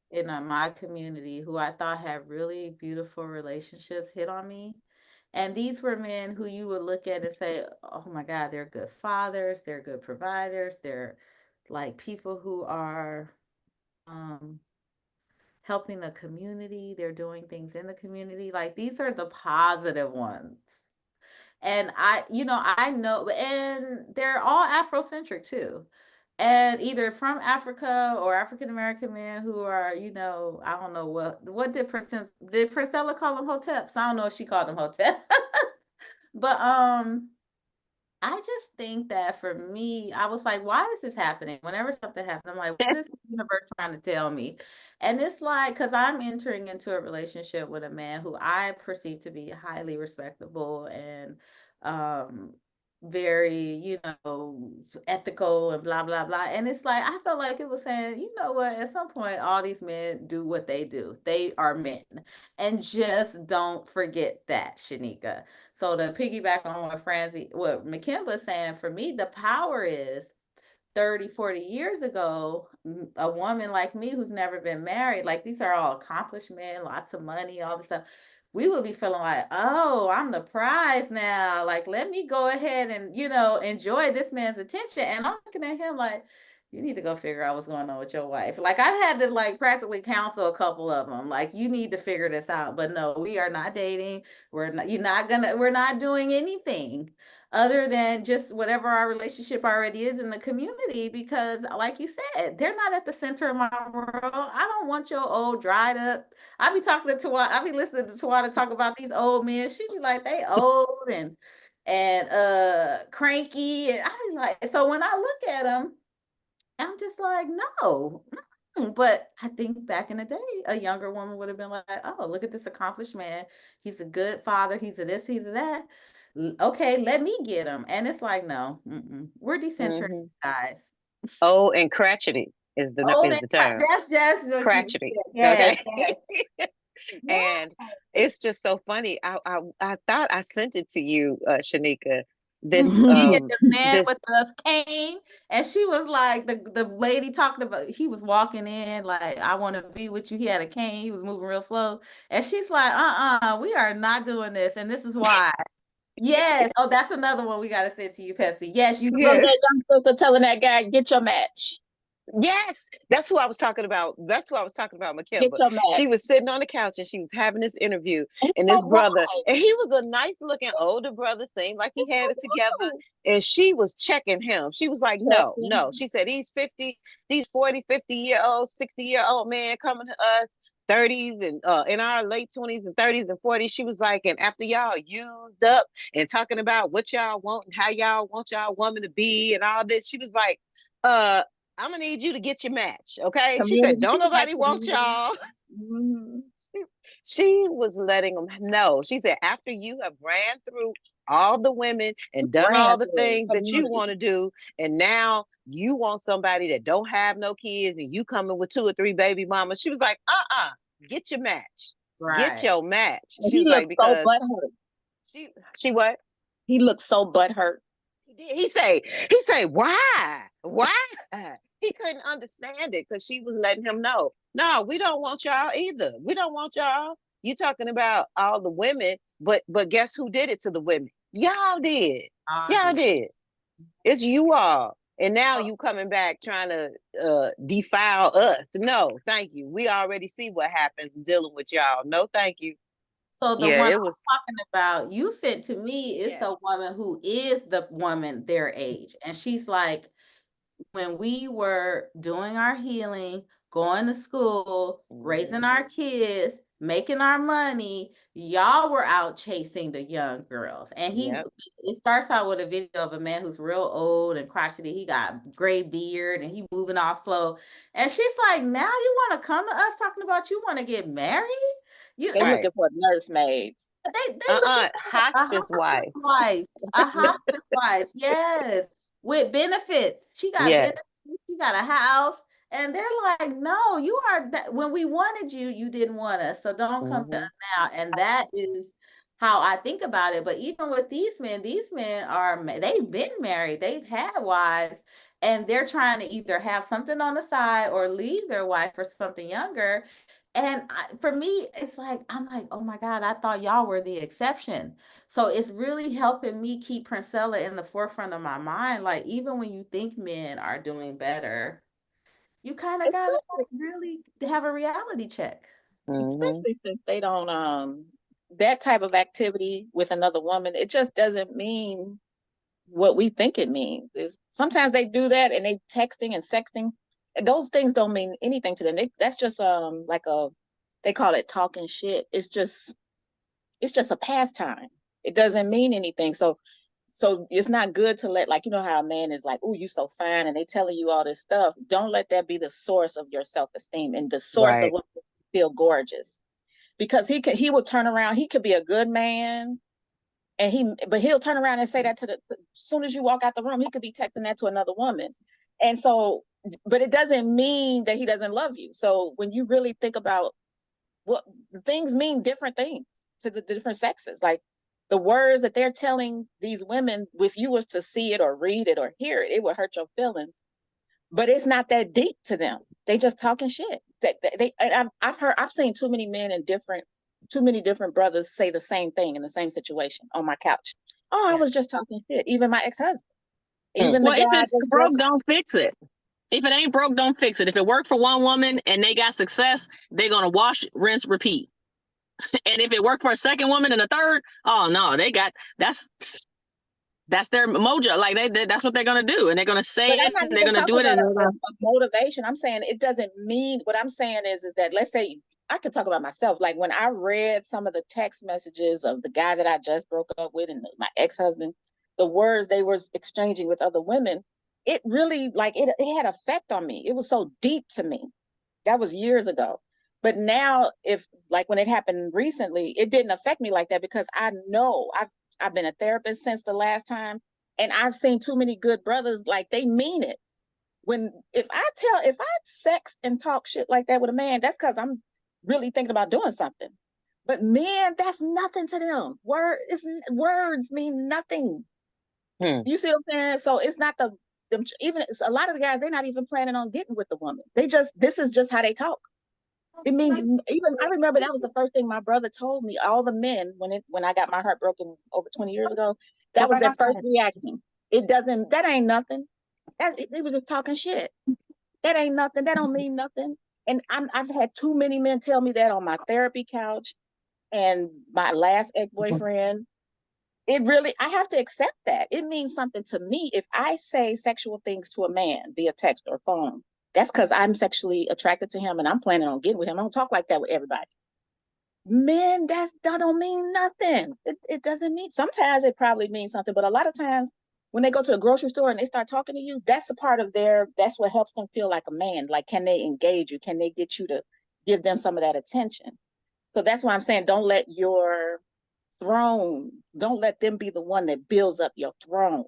in my community who I thought had really beautiful relationships hit on me. And these were men who you would look at and say, oh my God, they're good fathers, they're good providers, they're like people who are helping the community, they're doing things in the community. Like, these are the positive ones. And I know, and they're all Afrocentric too. And either from Africa or African-American men who are, I don't know what did Priscilla call them hoteps? I don't know if she called them hoteps. But I just think that for me, I was like, why is this happening? Whenever something happens, I'm like, what is the universe trying to tell me? And it's like, because I'm entering into a relationship with a man who I perceive to be highly respectable and very, ethical and blah, blah, blah. And it's like, I felt like it was saying, you know what, at some point, all these men do what they do. They are men. And just don't forget that, Shanika. So to piggyback on what Makemba's saying, for me, the power is 30, 40 years ago, a woman like me who's never been married, like, these are all accomplished men, lots of money, all this stuff. We would be feeling like, oh, I'm the prize now. Like, let me go ahead and, enjoy this man's attention. And I'm looking at him like, you need to go figure out what's going on with your wife. Like, I've had to practically counsel a couple of them. Like, you need to figure this out. But no, we are not dating. We're not doing anything other than just whatever our relationship already is in the community, because like you said, they're not at the center of my world. I don't want your old dried up. I be talking to Tawada, I be listening to Tawada talk about these old men. She be like, they old and cranky. And I be like, so when I look at them, I'm just like, no. But I think back in the day, a younger woman would have been like, oh, look at this accomplished man. He's a good father. He's a this, he's a that. Okay, let me get him. And it's like, no, we're decentering, guys. Oh, and crotchety is the term. That's just crotchety. Yes, okay. Yes. And it's just so funny. I thought I sent it to you, Shanika. This the man with the cane, and she was like, the lady talking about, he was walking in like, I want to be with you. He had a cane. He was moving real slow, and she's like, we are not doing this, and this is why. Yes. Oh, that's another one we got to send to you, Pepsi. Yes, you. Yes. Telling that guy, get your match. Yes, that's who I was talking about. That's who I was talking about, Get Makemba. your match. She was sitting on the couch and she was having this interview, And and he's this so brother, right. and he was a nice looking older brother, seemed like he had it together. And she was checking him. She was like, no, no. She said, these 40, 50-year-old, 60-year-old man coming to us, 30s and in our late 20s and 30s and 40s. She was like, and after y'all used up and talking about what y'all want and how y'all want y'all woman to be and all this, she was like, I'm gonna need you to get your match, okay? She said, don't nobody want y'all. Mhm. She was letting them know. She said, after you have ran through all the women and done Ran all the through things that you community. want to do, and now you want somebody that don't have no kids, and you coming with 2 or 3 baby mamas. She was like, get your match. Get Right. your match. And She he was like, looked so because butthurt. she what? He looked so butthurt. He did. He say, why? Why? He couldn't understand it because she was letting him know, no, we don't want y'all either. We don't want y'all. You talking about all the women, but guess who did it to the women? Y'all did. Y'all did. It's you all. And now you coming back trying to defile us. No, thank you. We already see what happens dealing with y'all. No, thank you. So the Yeah, one it I was. was talking about, you said to me, it's Yes. a woman who is the woman their age. And she's like, when we were doing our healing, going to school, raising our kids, making our money, y'all were out chasing the young girls. And Yep. it starts out with a video of a man who's real old and crotchety. He got gray beard and he moving all slow. And she's like, now you want to come to us talking about you want to get married? They Right. looking for nursemaids. They looking for a Hospice wife. a hospice wife, yes, with benefits. She got Yes. benefits. She got a house, and they're like, "No, you are. When we wanted you, you didn't want us. So don't come to us now." And that is how I think about it. But even with these men are they've been married, they've had wives, and they're trying to either have something on the side or leave their wife for something younger. And for me, it's like, I'm like, oh my God, I thought y'all were the exception. So it's really helping me keep Princella in the forefront of my mind. Like, even when you think men are doing better, you kind of got to like, really have a reality check. Especially since they don't that type of activity with another woman, it just doesn't mean what we think it means. Sometimes they do that and they texting and sexting. Those things don't mean anything to them. That's just like they call it talking shit. It's just a pastime. It doesn't mean anything. So it's not good to let, like, you know how a man is like, oh, you so fine, and they telling you all this stuff. Don't let that be the source of your self-esteem and the source of what you feel gorgeous. Because he will turn around, he could be a good man, but he'll turn around and say that as soon as you walk out the room, he could be texting that to another woman. And so, but it doesn't mean that he doesn't love you. So when you really think about what things mean, different things to the different sexes, like the words that they're telling these women, if you was to see it or read it or hear it, it would hurt your feelings. But it's not that deep to them. They just talking shit. I've seen too many men and too many different brothers say the same thing in the same situation on my couch. Oh, I was just talking shit. Even my ex-husband. Even the Well, if guy it's broke, don't fix it. If it ain't broke, don't fix it. If it worked for one woman and they got success, they're gonna wash, rinse, repeat. And if it worked for a second woman and a third, oh no, that's their mojo. Like that's what they're gonna do, and they're gonna say But I'm it, not and they're even gonna do talking it. about a motivation. I'm saying it doesn't mean, what I'm saying is that, let's say, I can talk about myself. Like when I read some of the text messages of the guy that I just broke up with and my ex-husband, the words they were exchanging with other women, it really, like, it had effect on me. It was so deep to me. That was years ago. But now, if, like, when it happened recently, it didn't affect me like that, because I know I've been a therapist since the last time, and I've seen too many good brothers, like, they mean it. If I sex and talk shit like that with a man, that's because I'm really thinking about doing something. But men, that's nothing to them. Words mean nothing. You see what I'm saying? So it's not even a lot of the guys, they're not even planning on getting with the woman. This is just how they talk. It means, even I remember that was the first thing my brother told me. All the men, when I got my heart broken over 20 years ago, that was their first reaction. That ain't nothing. They were just talking shit. That ain't nothing. That don't mean nothing. And I've had too many men tell me that on my therapy couch and my last ex-boyfriend. I have to accept that. It means something to me. If I say sexual things to a man via text or phone, that's because I'm sexually attracted to him and I'm planning on getting with him. I don't talk like that with everybody. Men, that don't mean nothing. It doesn't mean, sometimes it probably means something, but a lot of times when they go to a grocery store and they start talking to you, that's a part of that's what helps them feel like a man. Like, can they engage you? Can they get you to give them some of that attention? So that's why I'm saying, don't let your throne, don't let them be the one that builds up your throne.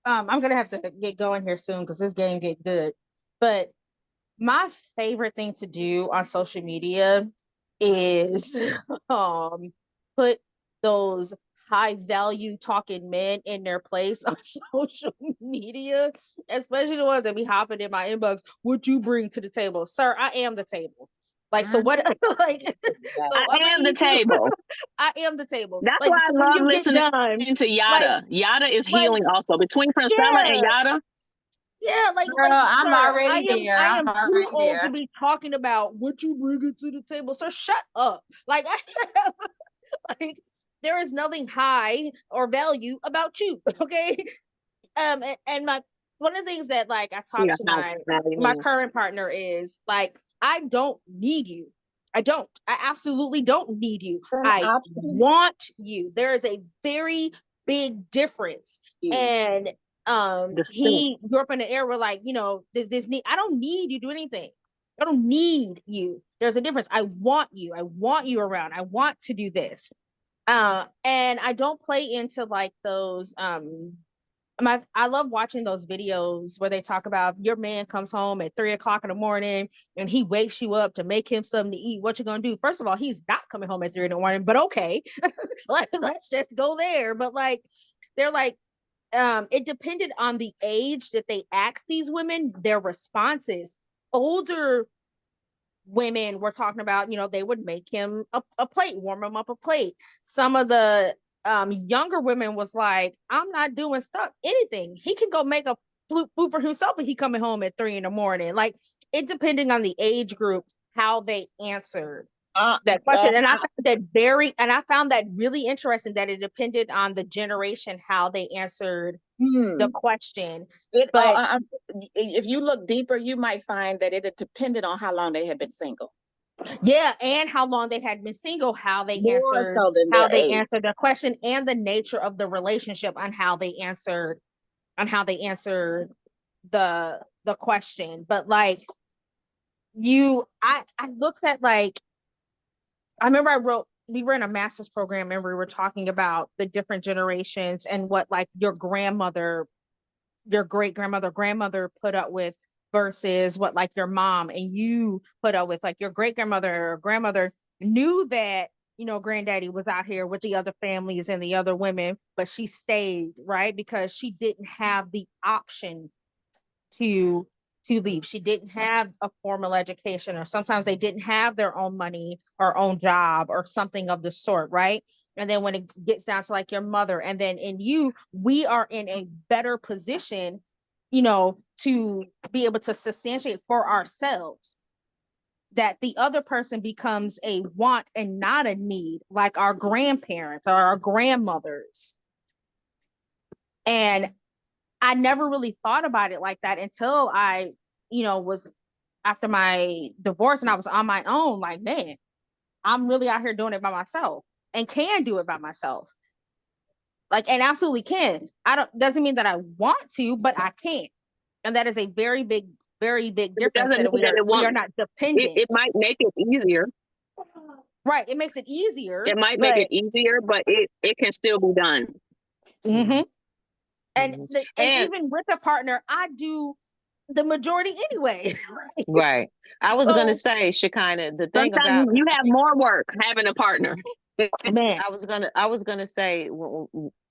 I'm gonna have to get going here soon because this game get good. But my favorite thing to do on social media is put those high value talking men in their place on social media, especially the ones that be hopping in my inbox. What you bring to the table, sir? I am the table. Like, so what? Like, so I am the table. I am the table. That's like, why so I when love you get listening done, to Yada. Yada is healing also. Between Princella and Yada. Yeah, like, Girl, I'm sir, already there. I I'm am too already old there. to be talking about what you bringing to the table. Sir, shut up. Like, like, there is nothing high or value about you. Okay. And my one of the things that, like, I talk to my current partner is, like, I don't need you. I absolutely don't need you. I want you. There is a very big difference. And he grew up in an era where, like, this need, I don't need you to do anything. I don't need you. There's a difference. I want you. I want you around. I want to do this. And I don't play into, like, those I love watching those videos where they talk about your man comes home at 3:00 in the morning and he wakes you up to make him something to eat. What you gonna do? First of all, he's not coming home at 3 in the morning, but okay, let's just go there. But, like, they're like, it depended on the age that they asked these women, their responses. Older women were talking about, they would make him a plate, warm him up a plate. Some of the younger women was like, I'm not doing anything. He can go make a food for himself, but he coming home at 3 in the morning. Like, it depending on the age group, how they answered that question. And I found that really interesting, that it depended on the generation, how they answered the question. But if you look deeper, you might find that it depended on how long they had been single. Yeah, and how long they had been single, how they answered the question, and the nature of the relationship, on how they answered the question. But, like, I looked at, like, I remember we were in a master's program and we were talking about the different generations and what, like, your grandmother, your great grandmother put up with versus what, like, your mom and you put up with. Like, your great grandmother or grandmother knew that, granddaddy was out here with the other families and the other women, but she stayed, right? Because she didn't have the option to leave. She didn't have a formal education, or sometimes they didn't have their own money or own job or something of the sort, right? And then when it gets down to, like, your mother, and then in you, we are in a better position, to be able to substantiate for ourselves that the other person becomes a want and not a need, like our grandparents or our grandmothers. And I never really thought about it like that until I, was after my divorce and I was on my own. Like, man, I'm really out here doing it by myself and can do it by myself. Like, and absolutely can. Doesn't mean that I want to, but I can. And that is a very big difference, that we are not dependent. It might make it easier. Right. It makes it easier. It might make it easier, but it can still be done. Mm-hmm. And even with a partner, I do the majority anyway. Right. I was gonna say, Shekinah, the thing about you have more work having a partner. Man, I was gonna say,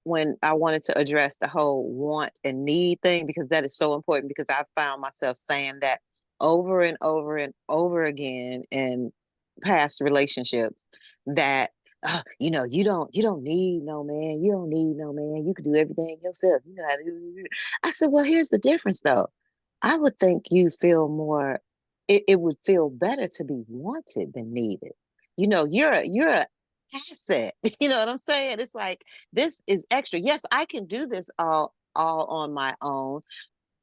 when I wanted to address the whole want and need thing, because that is so important, because I found myself saying that over and over and over again in past relationships, that you don't need no man. You don't need no man. You can do everything yourself. You know how to do it. I said, well, here's the difference though. I would think you feel more, it would feel better to be wanted than needed. You know, you're a asset. You know what I'm saying? It's like, this is extra. Yes, I can do this all on my own,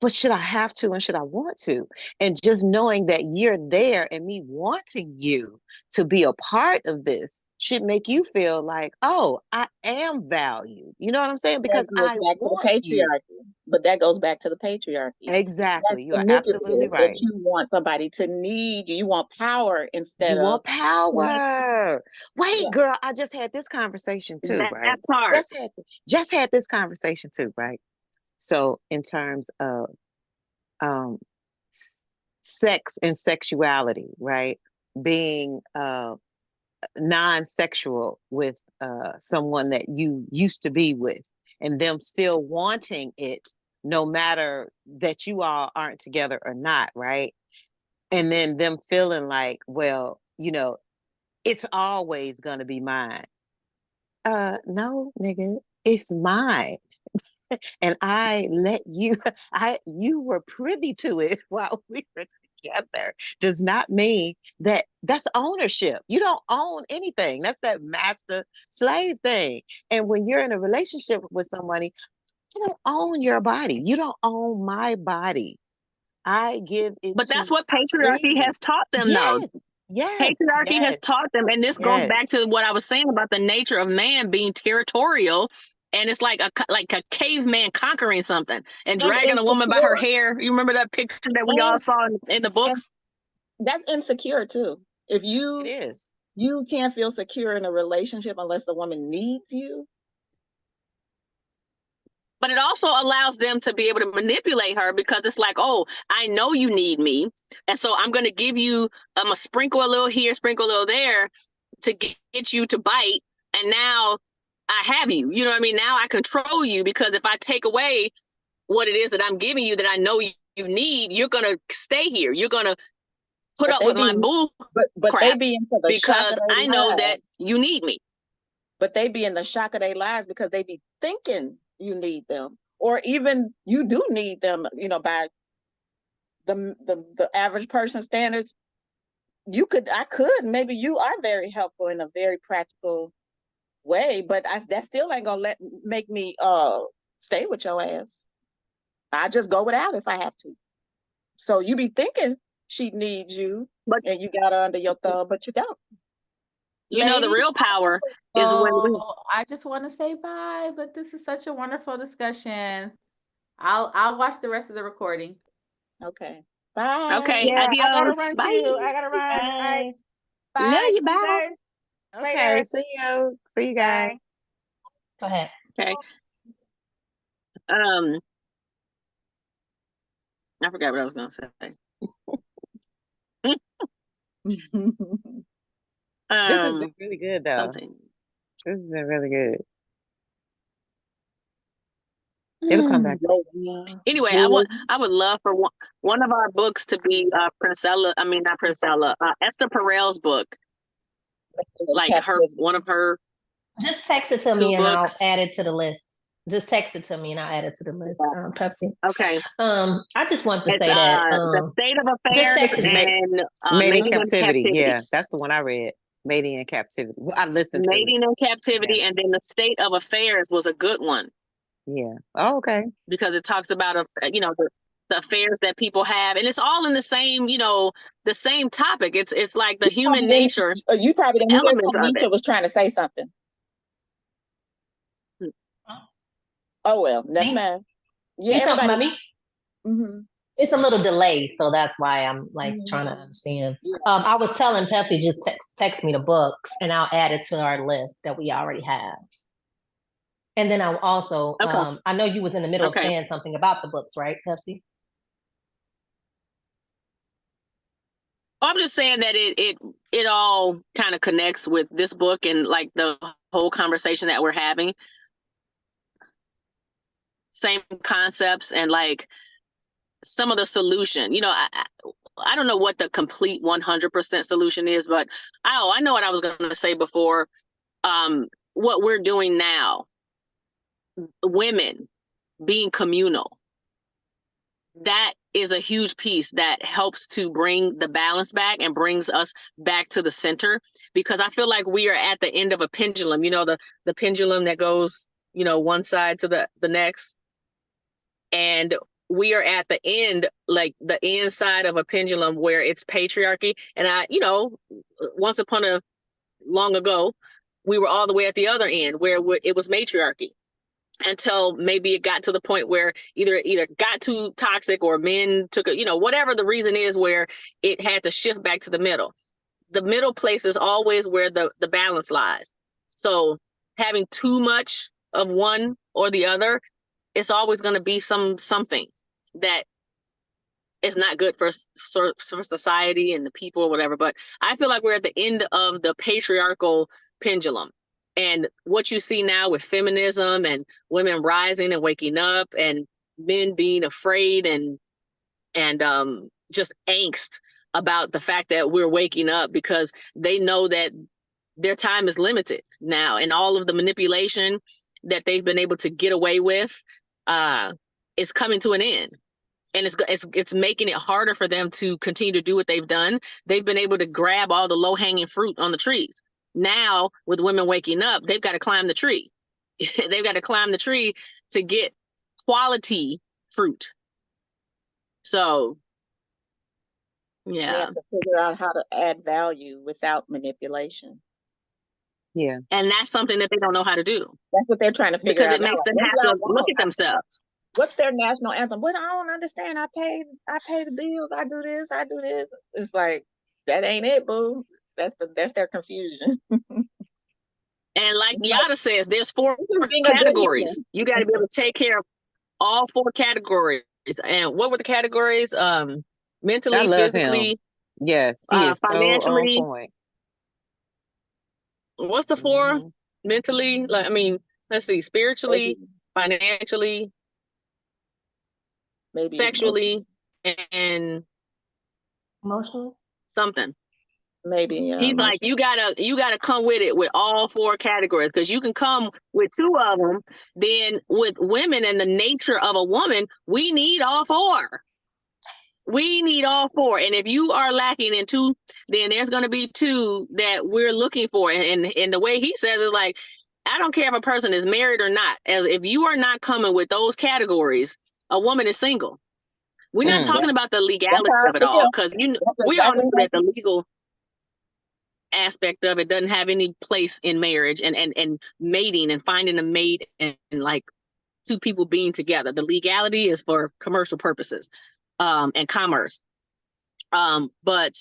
but should I have to and should I want to? And just knowing that you're there and me wanting you to be a part of this should make you feel like, oh, I am valued. You know what I'm saying? That Because goes I back to the want you. patriarchy. But that goes back to the patriarchy. That's Exactly. You are absolutely manipulative that right. you want somebody to need you. You want power instead You of want power. Wait, yeah. girl, I just had this conversation too, That right? part. Just had this conversation too, right? So in terms of um sex and sexuality, right? Being non-sexual with someone that you used to be with, and them still wanting it no matter that you all aren't together or not, right? And then them feeling like, well, it's always gonna be mine. No, nigga, it's mine. And I let you, you were privy to it while we were together. Does not mean that that's ownership. You don't own anything. That's that master slave thing. And when you're in a relationship with somebody, you don't own your body. You don't own my body. I give it But to that's you what patriarchy freely. has taught them, though. Yes, yes, Patriarchy has yes, taught them, and this goes yes. back to what I was saying about the nature of man being territorial, and it's like a caveman conquering something and And dragging a woman by her insecure. hair. You remember that picture that we all saw in the And books? that's insecure too. If It is. you can't feel secure in a relationship unless the woman needs you. But it also allows them to be able to manipulate her, because it's like, oh, I know you need me, and so I'm going to give you a sprinkle a little here, sprinkle a little there to get you to bite, and now I have you. You know what I mean? Now I control you, because if I take away what it is that I'm giving you that I know you need, you're going to stay here. You're going to put But up they with my be bull but they crap be into the shock because of their I know lives. that you need me. But they be in the shock of their lives because they be thinking you need them, or even you do need them. By the average person standards, maybe you are very helpful in a very practical way, but that still ain't gonna make me stay with your ass. I just go without if I have to. So you be thinking she needs you, But and you got her under your thumb, but you don't. you know, the Ladies, real power is when we I just want to say bye, but this is such a wonderful discussion. I'll watch the rest of the recording. Okay. Bye. Okay, Yeah, I gotta adios. run Bye. too. I gotta run. All right. Bye. Love you. See you Bye. guys Okay, later. see you guys. Bye. Go ahead. Okay. I forgot what I was gonna say. This has been really good, though. Something. This has been really good. It'll come back to Anyway, I would love for one of our books to be Esther Perel's book, like one of her Just text it to 2 me and I'll books. add it to the list. Just text it to me and I'll add it to the list. Pepsi. Okay. I just want to It's say that The State of just Affairs text it to me. and Mating in Captivity. Yeah, that's the one I read. Mating in Captivity. Well, I listened to it. Mating in Captivity, and then The State of Affairs was a good one. Yeah. Oh, okay. Because it talks about the affairs that people have, and it's all in the same the same topic. It's like the human nature. You probably didn't hear elements of Nisha it. was trying to say something. Oh well, never mind. Yeah, You talking about everybody. me? Mm-hmm. It's a little delay, so that's why I'm like trying to understand. Yeah. I was telling Pepsi just text me the books and I'll add it to our list that we already have. And then I'll also Okay. I know you was in the middle of Okay. saying something about the books, right, Pepsi? I'm just saying that it all kind of connects with this book and like the whole conversation that we're having. Same concepts and like some of the solution. I don't know what the complete 100% solution is, but I know what I was going to say before. What we're doing now, women being communal, that is a huge piece that helps to bring the balance back and brings us back to the center, because I feel like we are at the end of a pendulum, the pendulum that goes, one side to the next. And we are at the end, like the end side of a pendulum where it's patriarchy. And once upon a long ago, we were all the way at the other end where it was matriarchy, until maybe it got to the point where either got too toxic or men took whatever the reason is, where it had to shift back to the middle. The middle place is always where the balance lies. So having too much of one or the other, it's always going to be something that is not good for society and the people or whatever. But I feel like we're at the end of the patriarchal pendulum. And what you see now with feminism and women rising and waking up and men being afraid and just angst about the fact that we're waking up, because they know that their time is limited now, and all of the manipulation that they've been able to get away with is coming to an end. And it's making it harder for them to continue to do what they've done. They've been able to grab all the low-hanging fruit on the trees. Now, with women waking up, they've got to climb the tree. They've got to climb the tree to get quality fruit. So, yeah. They have to figure out how to add value without manipulation. Yeah. And that's something that they don't know how to do. That's what they're trying to figure because out. it makes them have to look at themselves. What's their national anthem? But I don't understand. I pay the bills. I do this. It's like, that ain't it, boo. That's their confusion. And like Yada says, there's 4 categories. You got to be able to take care of all 4 categories. And what were the categories? Mentally, physically. Him. Yes, he is financially. so on point. What's the 4? Mentally, let's see, spiritually, financially, maybe sexually, and Emotionally. something. Maybe he's like, you gotta come with it with all 4 categories, because you can come with 2 of them. Then with women and the nature of a woman, we need all 4. We need all 4. And if you are lacking in 2, then there's going to be 2 that we're looking for. And the way he says is like, I don't care if a person is married or not. As if you are not coming with those categories, a woman is single. We're not talking about the legality of it all, because we all know that the legal aspect of it doesn't have any place in marriage and mating and finding a mate and like 2 people being together. The legality is for commercial purposes and commerce. But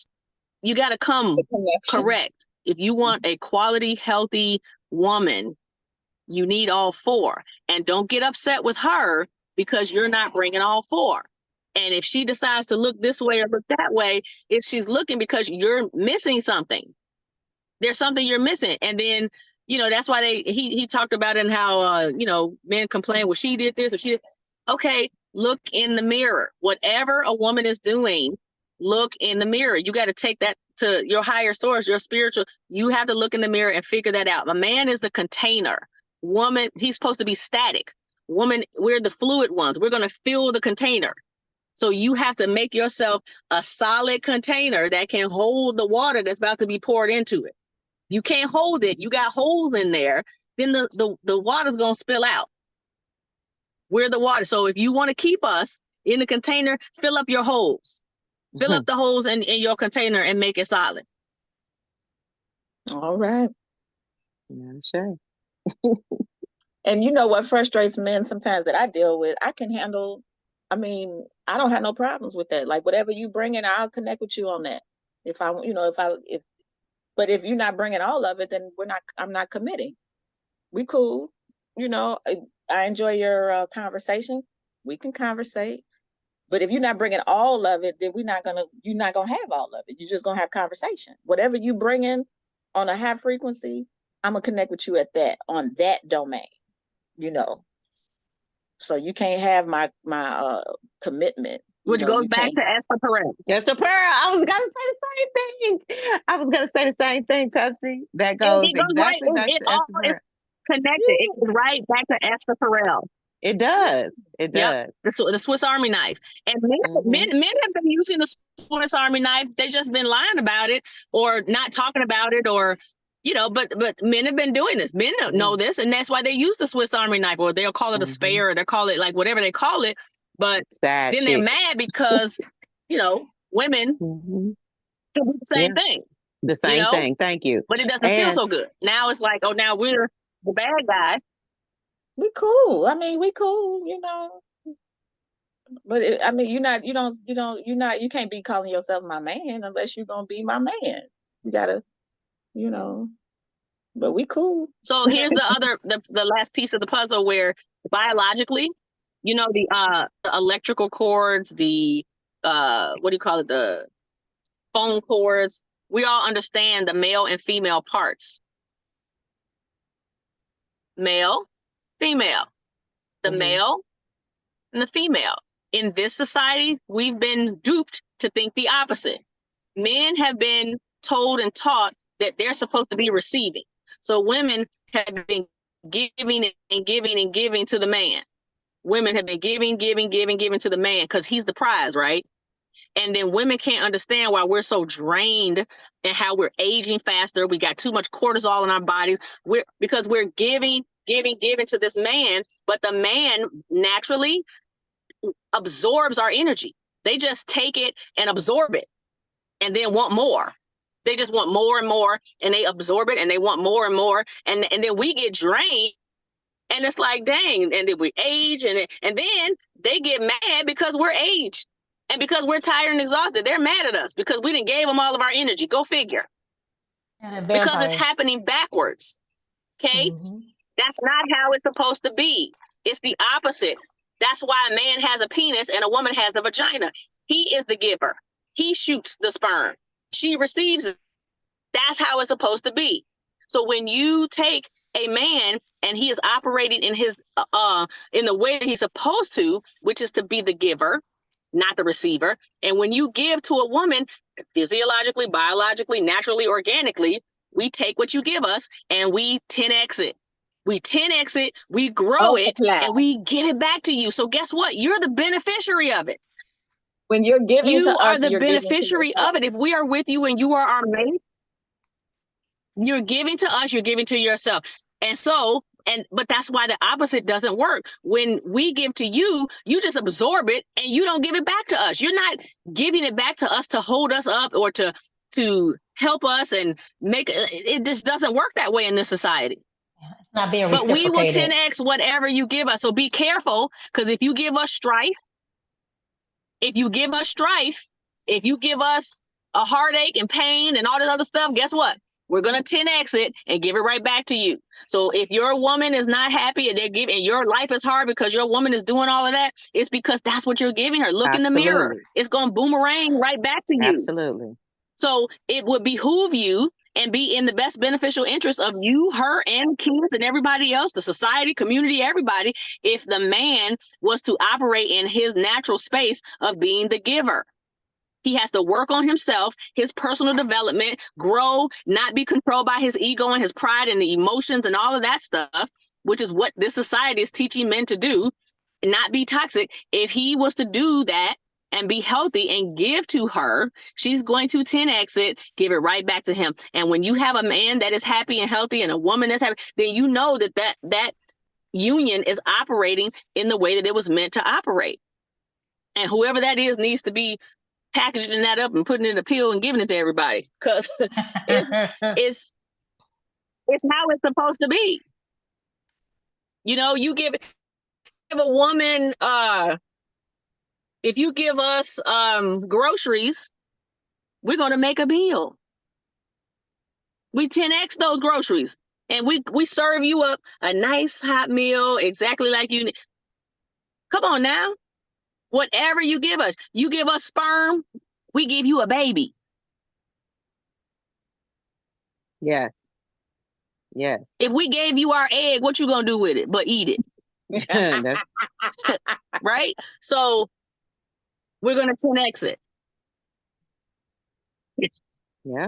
you got to come correct. If you want a quality, healthy woman, you need all 4. And don't get upset with her because you're not bringing all 4. And if she decides to look this way or look that way, she's looking because you're missing something. There's something you're missing. And then, that's why he talked about it and how, men complain, well, she did this or she did. Okay, look in the mirror. Whatever a woman is doing, look in the mirror. You got to take that to your higher source, your spiritual. You have to look in the mirror and figure that out. A man is the container. Woman, he's supposed to be static. Woman, we're the fluid ones. We're going to fill the container. So you have to make yourself a solid container that can hold the water that's about to be poured into it. You can't hold it. You got holes in there. Then the water's going to spill out. We're the water. So if you want to keep us in the container, fill up your holes. Fill up the holes in your container and make it solid. All right. Yeah, sure. And you know what frustrates men sometimes that I deal with, I can handle. I don't have no problems with that. Like, whatever you bring in, I'll connect with you on that. But if you're not bringing all of it, then I'm not committing. We cool. I enjoy your conversation. We can conversate. But if you're not bringing all of it, then you're not gonna have all of it. You're just gonna have conversation. Whatever you bring in on a high frequency, I'm gonna connect with you on that domain. So you can't have my commitment. Which goes back to Esther Perel. Esther Perel. I was gonna say the same thing. Pepsi. That goes exactly back to Esther Perel. Connected. It goes right back to Esther Perel. It does. It Yep. does. The Swiss Army knife. And Mhm. men have been using the Swiss Army knife. They just been lying about it or not talking about it, or but men have been doing this. Men know this, and that's why they use the Swiss Army knife, or they'll call it a spare, or they'll call it like whatever they call it. But Sad then they're chick. mad because women Mhm. can do the same Yeah. thing. The same thing. Thank you. But it doesn't feel And so good. Now it's like, oh, now we're the bad guy. We cool. I mean, we cool, But I mean, you can't be calling yourself my man unless you're gonna be my man. You gotta, but we cool. So here's the last piece of the puzzle where biologically, the electrical cords, the what do you call it, the phone cords, we all understand the male and female parts. Male, female, the male and the female. In this society, we've been duped to think the opposite. Men have been told and taught that they're supposed to be receiving. So women have been giving and giving and giving to the man. Women have been giving to the man because he's the prize, right? And then women can't understand why we're so drained and how we're aging faster. We got too much cortisol in our bodies. Because we're giving to this man, but the man naturally absorbs our energy. They just take it and absorb it and then want more. They just want more and more, and they absorb it and they want more and more. And then we get drained, and it's like, dang, and then we age, and then they get mad because we're aged and because we're tired and exhausted. They're mad at us because we didn't gave them all of our energy. Go figure. Because it's happening backwards. Okay? That's not how it's supposed to be. It's the opposite. That's why a man has a penis and a woman has a vagina. He is the giver. He shoots the sperm. She receives it. That's how it's supposed to be. So when you take a man and he is operating in his in the way that he's supposed to, which is to be the giver, not the receiver. And when you give to a woman, physiologically, biologically, naturally, organically, we take what you give us and we 10x it. We 10x it, we grow it, and we give it back to you. So guess what? You're the beneficiary of it. When you're giving You to are us, the you're giving to beneficiary yourself. of it. If we are with you and you are our mate, you're giving to us, you're giving to yourself. And so, but that's why the opposite doesn't work. When we give to you, you just absorb it and you don't give it back to us. You're not giving it back to us to hold us up or to help us and make it just doesn't work that way in this society. It's not being But we will reciprocated. 10x whatever you give us. So be careful, because if you give us strife, if you give us a heartache and pain and all that other stuff, guess what? We're going to 10x it and give it right back to you. So if your woman is not happy and and your life is hard because your woman is doing all of that, it's because that's what you're giving her. Look in the mirror. It's going to boomerang right back to you. Absolutely. So it would behoove you and be in the best beneficial interest of you, her, and kids and everybody else, the society, community, everybody, if the man was to operate in his natural space of being the giver. He has to work on himself, his personal development, grow, not be controlled by his ego and his pride and the emotions and all of that stuff, which is what this society is teaching men to do, and not be toxic. If he was to do that and be healthy and give to her, she's going to 10x it, give it right back to him. And when you have a man that is happy and healthy and a woman that's happy, then you know that union is operating in the way that it was meant to operate. And whoever that is needs to be packaging that up and putting it in a pill and giving it to everybody, because it's how it's supposed to be. You give a woman, if you give us groceries, we're going to make a meal. We 10x those groceries and we serve you up a nice hot meal exactly like you need. Come on now. Whatever you give us sperm, we give you a baby. Yes. If we gave you our egg, what you gonna do with it but eat it? Right? So we're gonna 10x it. Yeah.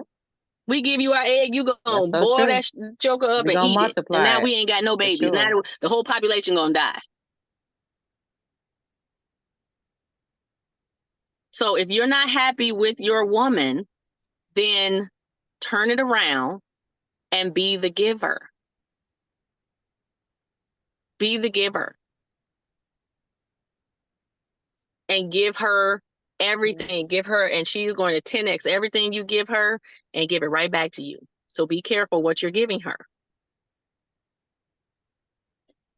We give you our egg, you gonna boil that joker up and eat it. And now we ain't got no babies. Now the whole population gonna die. So if you're not happy with your woman, then turn it around and be the giver. Be the giver. And give her everything. Give her, and she's going to 10x everything you give her and give it right back to you. So be careful what you're giving her.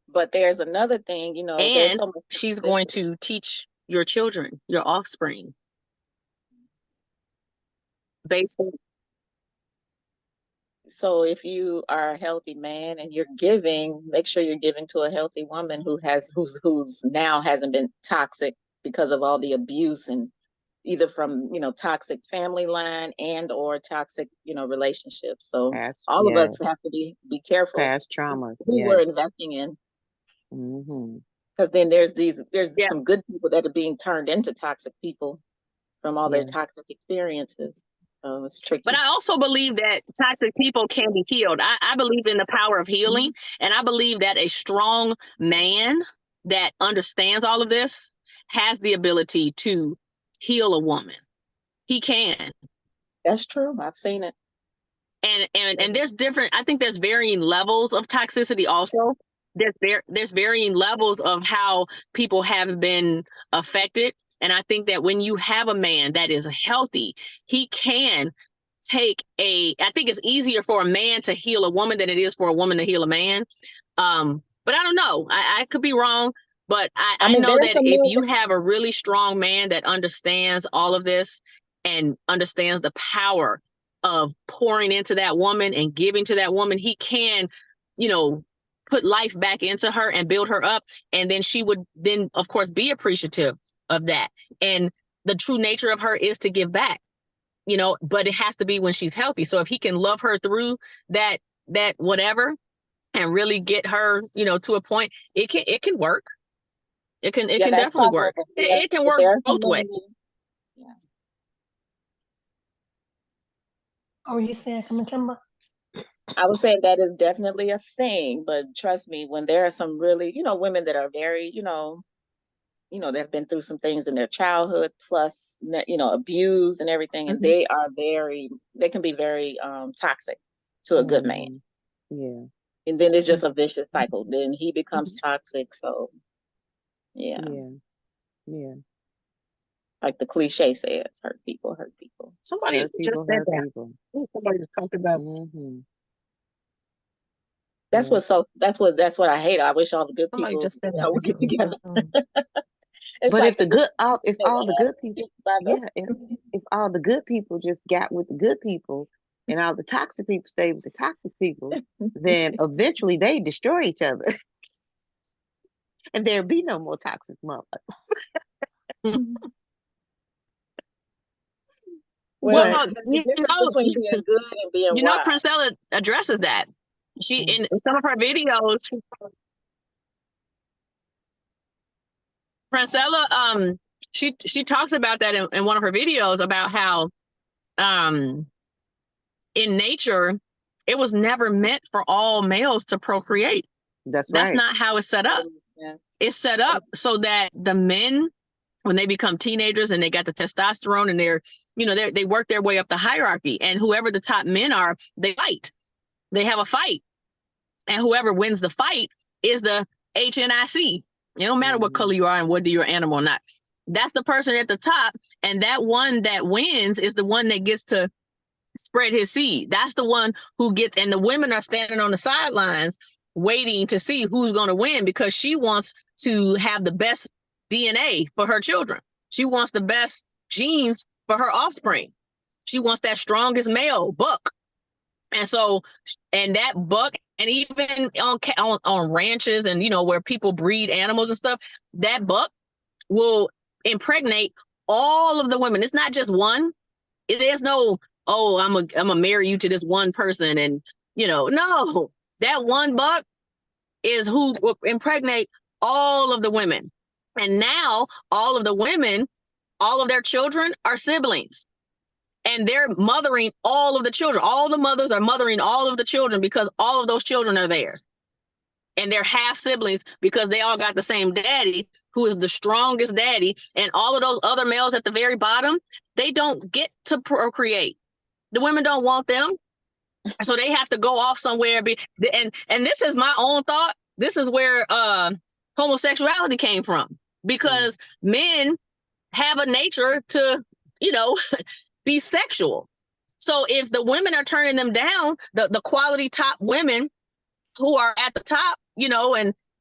But there's another thing, you know, there's And so much she's going to teach your children, your offspring, based on So if you are a healthy man and you're giving, make sure you're giving to a healthy woman who's now hasn't been toxic because of all the abuse, and either from, you know, toxic family line and or toxic, you know, relationships. So Past, all of yeah, us have to be careful past trauma. who Yeah. we're investing in. Mm-hmm. Because then there's Yeah. some good people that are being turned into toxic people from all their Yeah. toxic experiences. So it's tricky. But I also believe that toxic people can be healed. I believe in the power of healing. And I believe that a strong man that understands all of this has the ability to heal a woman. He can. That's true. I've seen it. And there's different, I think there's varying levels of toxicity also. There's varying levels of how people have been affected. And I think that when you have a man that is healthy, he can I think it's easier for a man to heal a woman than it is for a woman to heal a man. But I don't know. I could be wrong. But I mean, know there's that some if men you have a really strong man that understands all of this and understands the power of pouring into that woman and giving to that woman, he can, you know, put life back into her and build her up. And then she would then, of course, be appreciative of that. And the true nature of her is to give back, you know, but it has to be when she's healthy. So if he can love her through that whatever and really get her, you know, to a point, it can work. It can that's definitely work. possible. Yeah, It can but work there are some both ways. women- Yeah. What were you saying, Kimba? I would say that is definitely a thing, but trust me, when there are some really, you know, women that are very, you know, they've been through some things in their childhood, plus, you know, abuse and everything, and they can be very toxic to a good man. Yeah. And then it's just a vicious cycle. Then he becomes toxic. So yeah. Yeah. Like the cliche says, hurt people hurt people. Somebody Hurt just people said hurt that. people. Somebody just talked about. Mm-hmm. That's what I hate. I wish all the good Somebody people just said that would get together. It's But like if all the good people, by the- yeah, if all the good people just got with the good people and all the toxic people stay with the toxic people, then eventually they destroy each other. And there'll be no more toxic motherfuckers. Well, the you difference know, between being good and being you know, wise. Princella addresses that. She in some of her videos, Princella, she talks about that in one of her videos about how in nature it was never meant for all males to procreate. That's That's right. not how it's set up. Yeah. It's set up so that the men, when they become teenagers and they got the testosterone and they're, you know, they work their way up the hierarchy, and whoever the top men are, they fight. They have a fight. And whoever wins the fight is the HNIC. It don't matter what color you are and whether you're an animal or not. That's the person at the top. And that one that wins is the one that gets to spread his seed. That's the one who gets, and the women are standing on the sidelines waiting to see who's going to win, because she wants to have the best DNA for her children. She wants the best genes for her offspring. She wants that strongest male buck. And so, and that buck, and even on ranches and, you know, where people breed animals and stuff, that buck will impregnate all of the women. It's not just one. There's no, oh, I'm gonna marry you to this one person, and, you know, no, that one buck is who will impregnate all of the women. And now all of the women, all of their children are siblings. And they're mothering all of the children. All the mothers are mothering all of the children because all of those children are theirs. And they're half siblings because they all got the same daddy who is the strongest daddy, and all of those other males at the very bottom, they don't get to procreate. The women don't want them. So they have to go off somewhere. And this is my own thought. This is where homosexuality came from, because men have a nature to, be sexual. So if the women are turning them down, the quality top women who are at the top,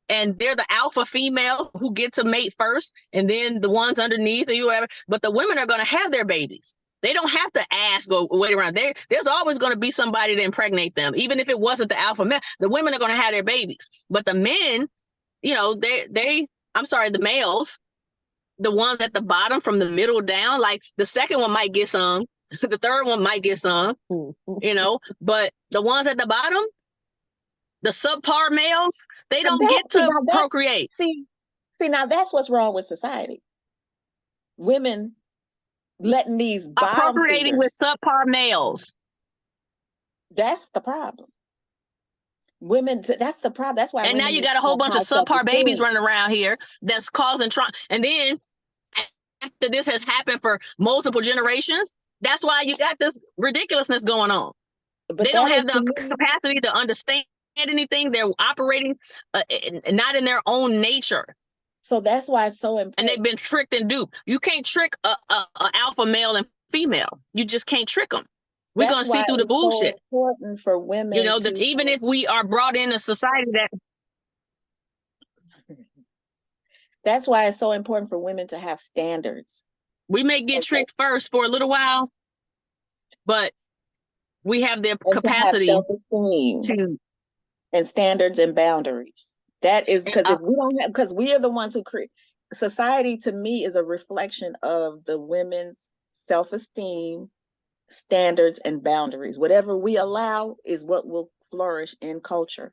and they're the alpha female who get to mate first, and then the ones underneath or whatever, but the women are going to have their babies. They don't have to wait around. There's always going to be somebody to impregnate them. Even if it wasn't the alpha male, the women are going to have their babies. But the men, the males, the ones at the bottom from the middle down, like the second one might get some, the third one might get some, but the ones at the bottom, the subpar males, they don't get to procreate. See, now that's what's wrong with society. Women letting these bottom procreating feeders, with subpar males. That's the problem. Women, that's the problem. That's why. And now you got a whole bunch of subpar babies running around here that's causing trauma. And then after this has happened for multiple generations, that's why you got this ridiculousness going on. But they don't have the capacity to understand anything. They're operating not in their own nature. So that's why it's so important. And they've been tricked and duped. You can't trick a alpha male and female. You just can't trick them. We're going to see through the bullshit. It's so important for women. That even if we are brought in a society that. That's why it's so important for women to have standards. We may get tricked first for a little while, but we have the capacity to. And standards and boundaries. That is because if we don't have, because we are the ones who create society. To me, is a reflection of the women's self-esteem, standards, and boundaries. Whatever we allow is what will flourish in culture.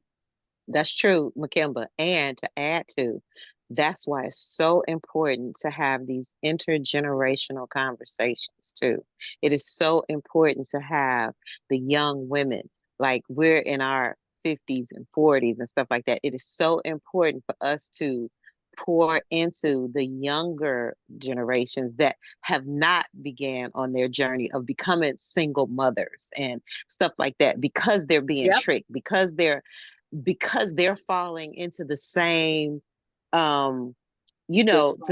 That's true, Makemba. And to add to, that's why it's so important to have these intergenerational conversations too. It is so important to have the young women, like we're in our 50s and 40s and stuff like that. It is so important for us to pour into the younger generations that have not began on their journey of becoming single mothers and stuff like that, because they're being tricked, because they're falling into the same the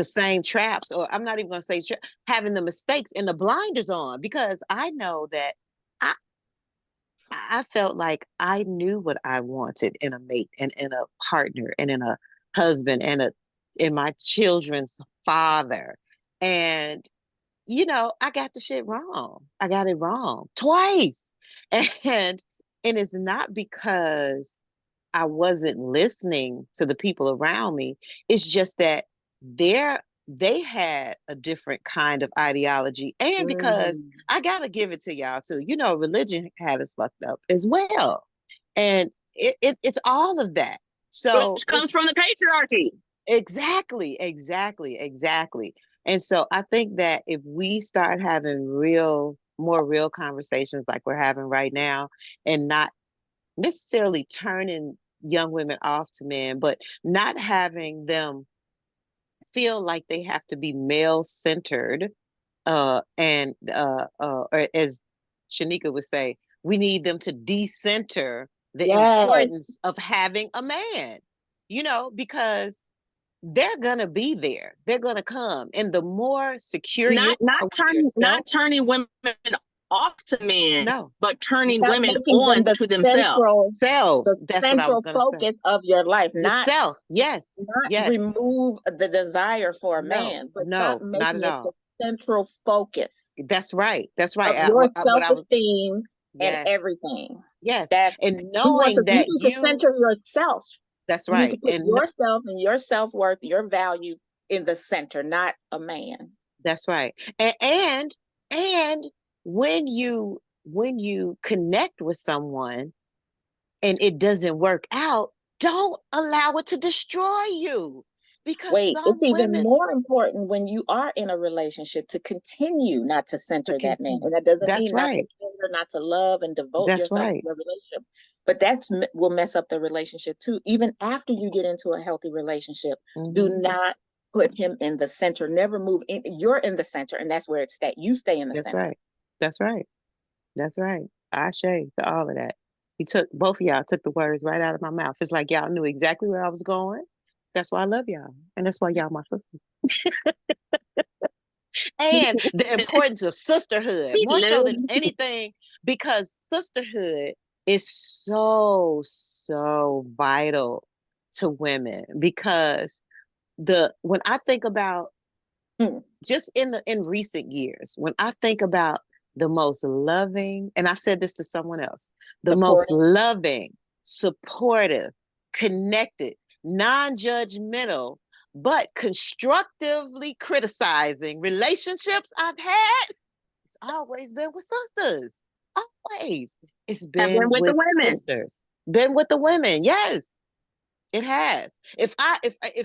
same traps, or I'm not even going to say having the mistakes and the blinders on, because I know that I felt like I knew what I wanted in a mate and in a partner and in a husband and in my children's father. And, I got the shit wrong. I got it wrong twice. And it's not because I wasn't listening to the people around me. It's just that they had a different kind of ideology, and because I gotta give it to y'all too, religion had us fucked up as well, and it's all of that. So which comes from the patriarchy. Exactly. And so I think that if we start having more real conversations like we're having right now, and not necessarily turning young women off to men, but not having them feel like they have to be male-centered, or as Shanika would say, we need them to decenter the importance of having a man, because they're gonna be there. They're gonna come, and the more secure not turning women off to men, but turning women on to themselves. That's what I was gonna focus of your life, not self. Yes. Remove the desire for a man, but not at all. The central focus. That's right. Of your self-esteem and everything. Yes, and knowing that you need to center yourself. That's right. You need to put yourself and your self-worth, your value in the center, not a man. That's right. And when you connect with someone and it doesn't work out, don't allow it to destroy you. Because it's even more important when you are in a relationship to continue not to center that man. And that doesn't mean not to love and devote yourself to your relationship. But that will mess up the relationship too. Even after you get into a healthy relationship, do not put him in the center, never move in. You're in the center, and that's where it's at. You stay in the That's center. right. That's right. That's right. I say to all of that. Both of y'all took the words right out of my mouth. It's like y'all knew exactly where I was going. That's why I love y'all. And that's why y'all my sister. And the importance of sisterhood, We more so love than anything, because sisterhood is so, so vital to women. Because when I think about just in recent years, when I think about the most loving, and I said this to someone else, the most loving, supportive, connected, non-judgmental, but constructively criticizing relationships I've had, it's always been with sisters. Always. It's have been been with the with women. sisters. Been with the women. Yes, it has. If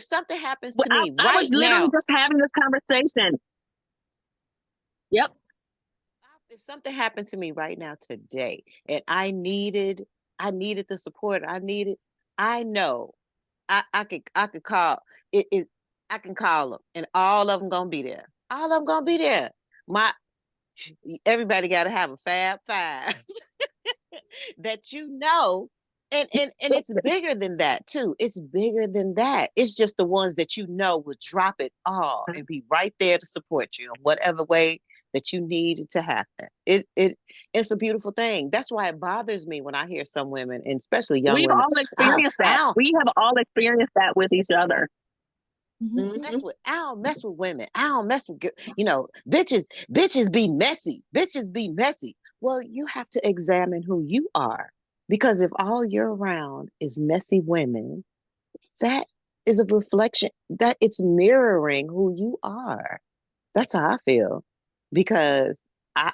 something happens to me I right was literally now, just having this conversation. Yep. if something happened to me right now today and I needed the support I know I could call it I can call them and all of them gonna be there. All of them gonna be there. Everybody got to have a Fab Five that and it's bigger than that too. It's bigger than that. It's just the ones that will drop it all and be right there to support you in whatever way that you need it to happen. It's a beautiful thing. That's why it bothers me when I hear some women, and especially young We've women, all experienced that. We have all experienced that with each other. I don't mess with women. I don't mess with bitches be messy. Bitches be messy. Well, you have to examine who you are, because if all you're around is messy women, that is a reflection that it's mirroring who you are. That's how I feel, because I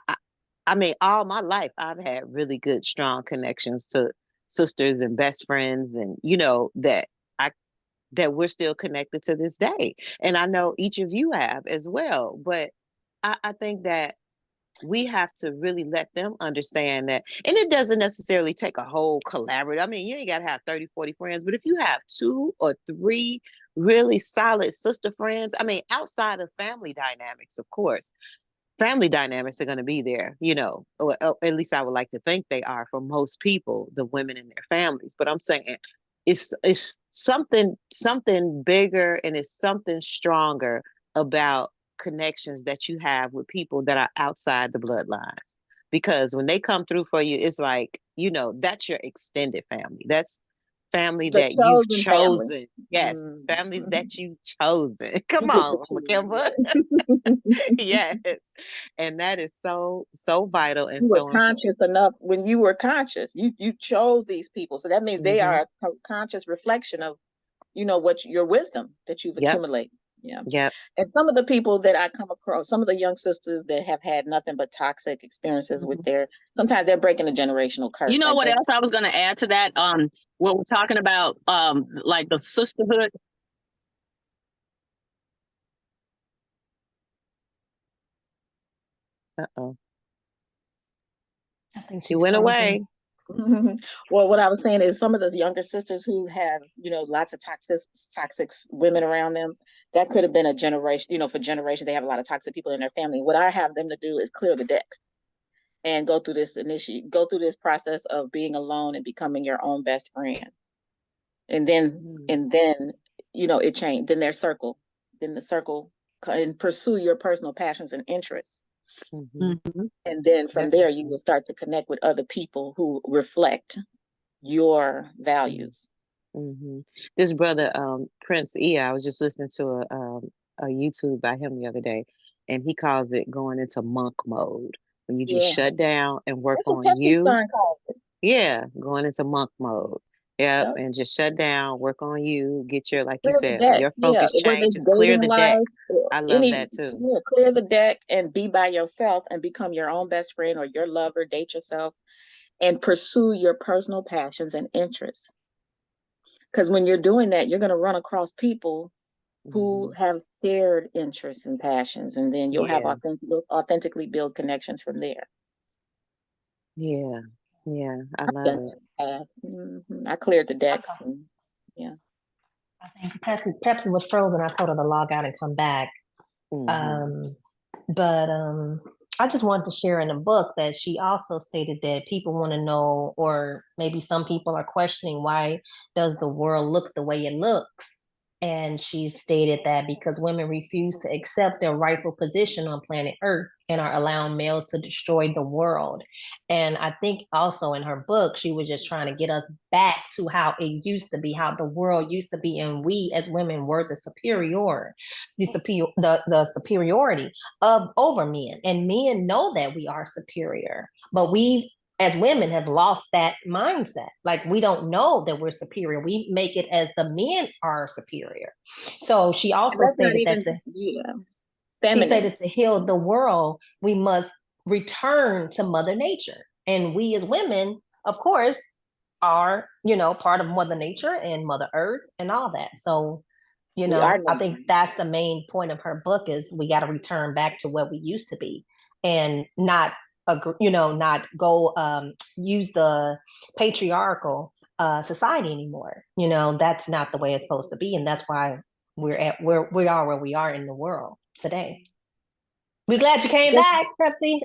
mean, all my life I've had really good, strong connections to sisters and best friends, and that we're still connected to this day. And I know each of you have as well. But I think that we have to really let them understand that. And it doesn't necessarily take a whole collaborative. I mean, you ain't got to have 30, 40 friends, but if you have 2 or 3 really solid sister friends, I mean, outside of family dynamics, of course, family dynamics are going to be there, or at least I would like to think they are for most people, the women in their families. But I'm saying it's something bigger, and it's something stronger about connections that you have with people that are outside the bloodlines. Because when they come through for you, it's like, that's your extended family. That's family The that you've chosen family. chosen. Yes, families that you've chosen. Come on, Kimber. Yes. And that is so, so vital and You so were conscious enough. When you were conscious, you chose these people. So that means they are a conscious reflection of, what your wisdom that you've accumulated. Yeah. Yep. And some of the people that I come across, some of the young sisters that have had nothing but toxic experiences with sometimes they're breaking a generational curse. You know what else I was going to add to that? When we're talking about like the sisterhood. Uh-oh. I think She went away. Well, what I was saying is some of the younger sisters who have, lots of toxic women around them, that could have been a generation, for generations, they have a lot of toxic people in their family. What I have them to do is clear the decks and go through this process of being alone and becoming your own best friend. And then, it changed. Then the circle, and pursue your personal passions and interests. And then from there, you will start to connect with other people who reflect your values. This brother, Prince E, I was just listening to a YouTube by him the other day, and he calls it going into monk mode, when you just shut down and work on you. Yeah, going into monk mode. Yep, and just shut down, work on you, get your, like you said, your focus changes, clear the deck. I love that too. Yeah, clear the deck and be by yourself and become your own best friend or your lover, date yourself, and pursue your personal passions and interests. Because when you're doing that, you're going to run across people who have shared interests and passions, and then you'll have authentically build connections from there. Yeah, I love it. I cleared the decks. I think Pepsi was frozen. I told her to log out and come back. Mhm. But I just wanted to share in the book that she also stated that people want to know, or maybe some people are questioning, why does the world look the way it looks? And she stated that because women refuse to accept their rightful position on planet Earth and are allowing males to destroy the world. And I think also in her book, she was just trying to get us back to how it used to be, how the world used to be, and we as women were the superiority of over men. And men know that we are superior, but we as women have lost that mindset. Like, we don't know that we're superior. We make it as the men are superior. So she also That's not stated that even, she feminine. stated to heal the world, we must return to Mother Nature. And we as women, of course, are, part of Mother Nature and Mother Earth and all that. So, We are I nature. think that's the main point of her book, is we got to return back to what we used to be, and not not go use the patriarchal society anymore. That's not the way it's supposed to be, and that's why we're at where we are in the world today. We're glad you came back, Pepsi.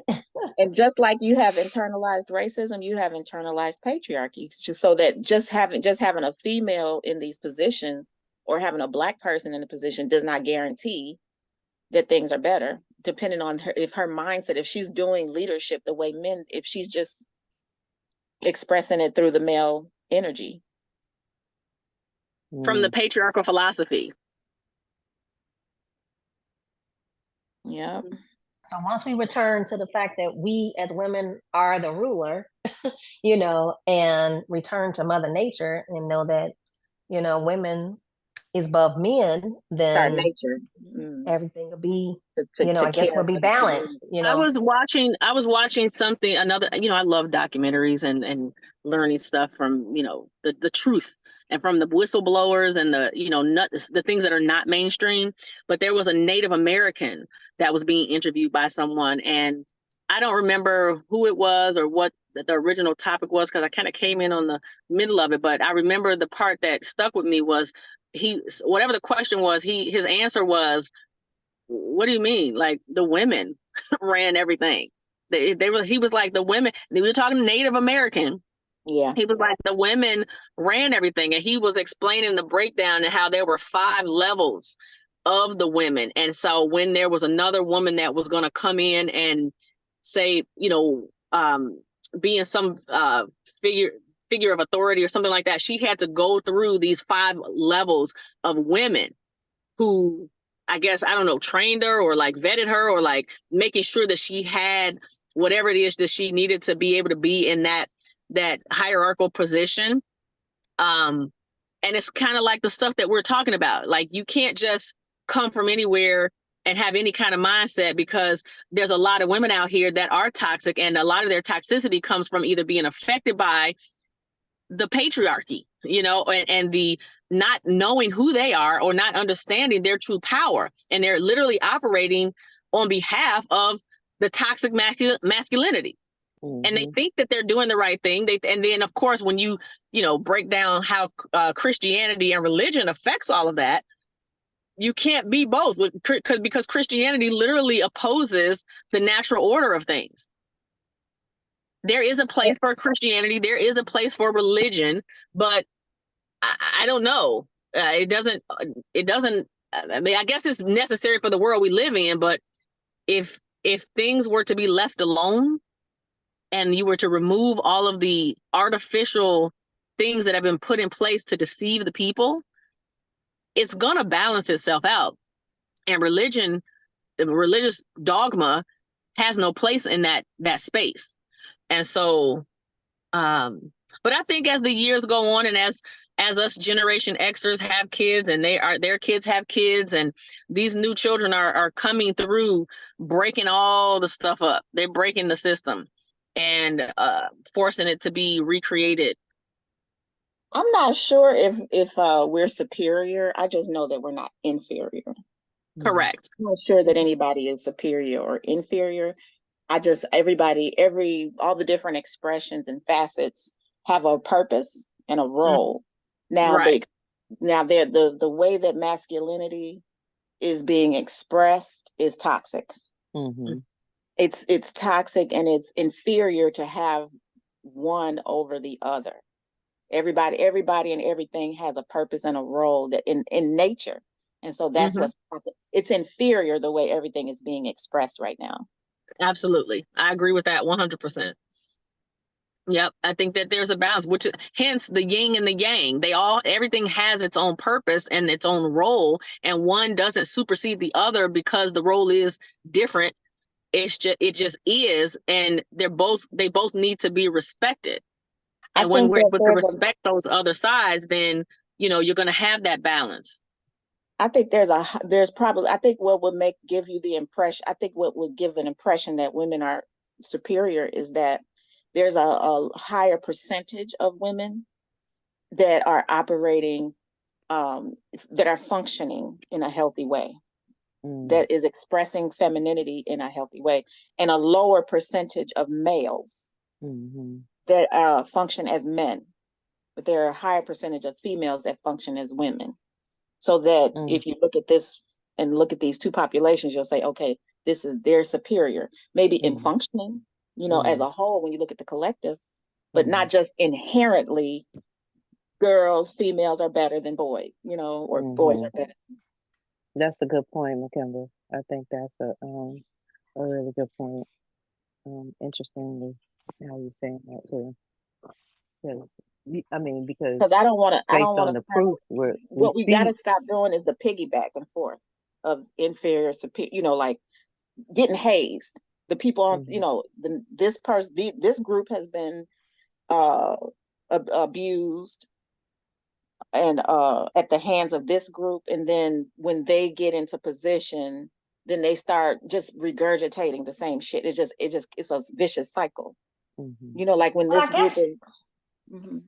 And just like you have internalized racism, you have internalized patriarchy. So that just having a female in these positions, or having a Black person in the position, does not guarantee that things are better. Depending on her, if her mindset, if she's doing leadership the way men, if she's just expressing it through the male energy. From the patriarchal philosophy. Yeah. So once we return to the fact that we as women are the ruler, and return to Mother Nature and know that, women is above men, Our then nature. everything will be, To I guess care will be for the balanced. I was watching something, another, I love documentaries and learning stuff from, the truth, and from the whistleblowers and the things that are not mainstream. But there was a Native American that was being interviewed by someone, and I don't remember who it was or what the original topic was, because I kind of came in on the middle of it. But I remember the part that stuck with me was, whatever the question was, his answer was, what do you mean? Like, the women ran everything. He was like, the women, we were talking Native American. Yeah. He was like, the women ran everything. And he was explaining the breakdown and how there were 5 levels of the women. And so when there was another woman that was going to come in and say, being some figure of authority or something like that, she had to go through these 5 levels of women who, I guess, I don't know, trained her or like vetted her, or like making sure that she had whatever it is that she needed to be able to be in that hierarchical position. And it's kind of like the stuff that we're talking about. Like, you can't just come from anywhere and have any kind of mindset, because there's a lot of women out here that are toxic, and a lot of their toxicity comes from either being affected by the patriarchy, and the not knowing who they are, or not understanding their true power. And they're literally operating on behalf of the toxic masculinity. And they think that they're doing the right thing. And then, of course, when you break down how Christianity and religion affects all of that, you can't be both, because Christianity literally opposes the natural order of things. There is a place for Christianity. There is a place for religion, but I don't know. It doesn't, I mean, I guess it's necessary for the world we live in, but if things were to be left alone, and you were to remove all of the artificial things that have been put in place to deceive the people, it's going to balance itself out. And religion, the religious dogma, has no place in that space. And so, but I think as the years go on, and as us Generation Xers have kids, and their kids have kids, and these new children are coming through, breaking all the stuff up. They're breaking the system and forcing it to be recreated. I'm not sure if we're superior. I just know that we're not inferior. Correct. I'm not sure that anybody is superior or inferior. All the different expressions and facets have a purpose and a role. Now, right. Now the way that masculinity is being expressed is toxic. Mm-hmm. It's toxic, and it's inferior to have one over the other. Everybody and everything has a purpose and a role that in nature. And so that's Mhm. it's inferior the way everything is being expressed right now. Absolutely. I agree with that 100%. Yep. I think that there's a balance, which is hence the yin and the yang. Everything has its own purpose and its own role, and one doesn't supersede the other because the role is different. It just is, and they both need to be respected. And when we're able to respect those other sides, then you're going to have that balance. I think I think what would give you the impression, I think what would give an impression that women are superior is that there's a higher percentage of women that are operating, that are functioning in a healthy way, that is expressing femininity in a healthy way, and a lower percentage of males that function as men. But there are a higher percentage of females that function as women. So that if you look at this and look at these two populations, you'll say, okay, they're superior, maybe in functioning, as a whole, when you look at the collective, but not just inherently females are better than boys, or boys are better. That's a good point, Makemba. I think that's a really good point. Interestingly, how you saying that too. I mean, because I don't want to. Based on the proof, what we got to stop doing is the piggyback and forth of inferior, superior. Like getting hazed. The people on, this group has been abused and at the hands of this group, and then when they get into position, then they start just regurgitating the same shit. It's a vicious cycle. Like when this group is.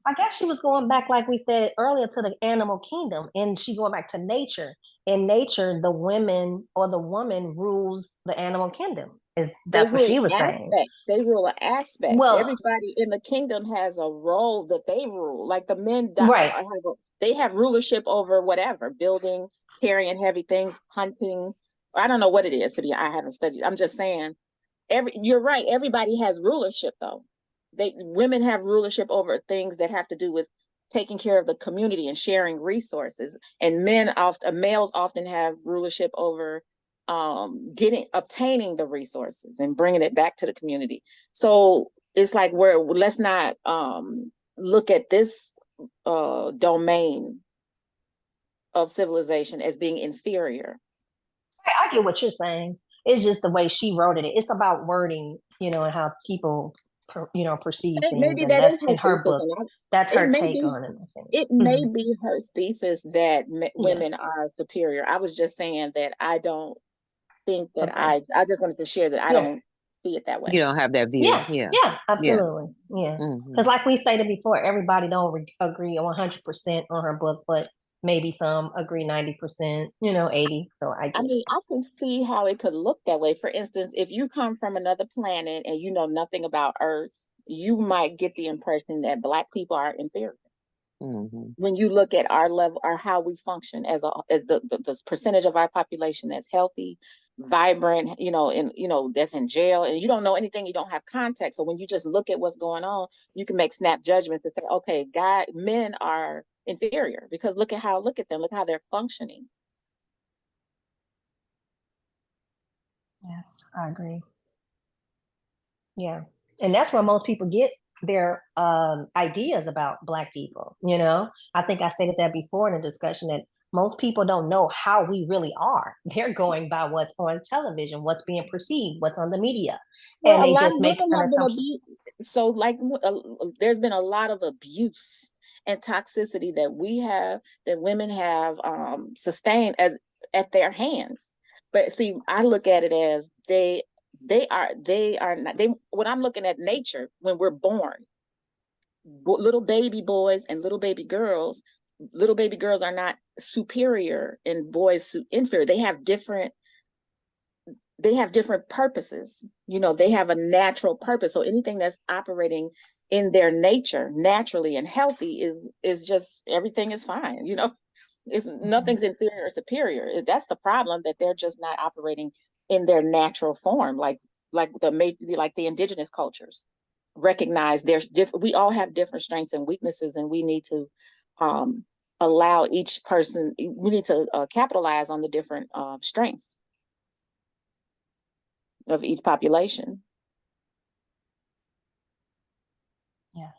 I guess she was going back, like we said earlier, to the animal kingdom, and she going back to nature. In nature, the women or the woman rules the animal kingdom. That's what she was saying. They rule an aspect. Well, everybody in the kingdom has a role that they rule. Like the men, right? They have rulership over whatever, building, carrying heavy things, hunting. I don't know what it is. I haven't studied. I'm just saying. You're right. Everybody has rulership, though. Women have rulership over things that have to do with taking care of the community and sharing resources, and males often have rulership over obtaining the resources and bringing it back to the community. So it's like let's not look at this domain of civilization as being inferior. I get what you're saying. It's just the way she wrote it. It's about wording, and how people perceive things. Maybe and that is in her book. That's her take on it. It may be her thesis that women are superior. I was just saying that I don't think that. I just wanted to share that I don't see it that way. You don't have that view. Yeah, absolutely. Yeah, because like we stated before, everybody don't agree 100% on her book, but maybe some agree 90%, 80. So I can see how it could look that way. For instance, if you come from another planet and you know nothing about Earth, you might get the impression that Black people are inferior. When you look at our level, or how we function as the percentage of our population that's healthy, vibrant, that's in jail, and you don't know anything, you don't have context. So when you just look at what's going on, you can make snap judgments and say, okay, men are inferior because look at them, look how they're functioning. Yes, I agree. Yeah, and that's where most people get their ideas about Black people. I think I stated that before in the discussion, that most people don't know how we really are. They're going by what's on television, what's being perceived, what's on the media, and they just make an assumption. So, like, there's been a lot of abuse and toxicity that women have sustained at their hands. But see, I look at it as when I'm looking at nature, when we're born, little baby boys and little baby girls are not superior and boys inferior. They have different purposes. They have a natural purpose. So anything that's operating in their nature naturally and healthy is just, everything is fine. It's nothing's inferior or superior. That's the problem, that they're just not operating in their natural form, like the indigenous cultures recognize there's we all have different strengths and weaknesses, and we need to allow each person, we need to capitalize on the different strengths of each population. Yes.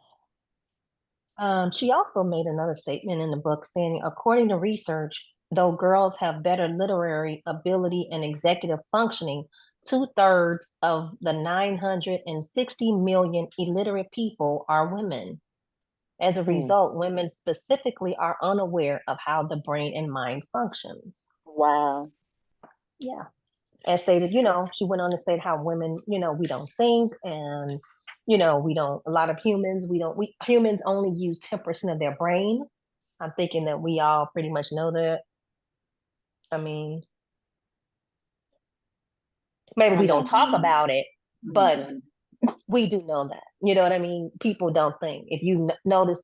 She also made another statement in the book saying, according to research, though girls have better literary ability and executive functioning, 2/3 of the 960 million illiterate people are women. As a result, women specifically are unaware of how the brain and mind functions. Wow. Yeah. As stated, she went on to state how women, we don't think, and we don't, a lot of humans, humans only use 10% of their brain. I'm thinking that we all pretty much know that. I mean, maybe we don't talk about it, but we do know that. You know what I mean? People don't think. If you notice,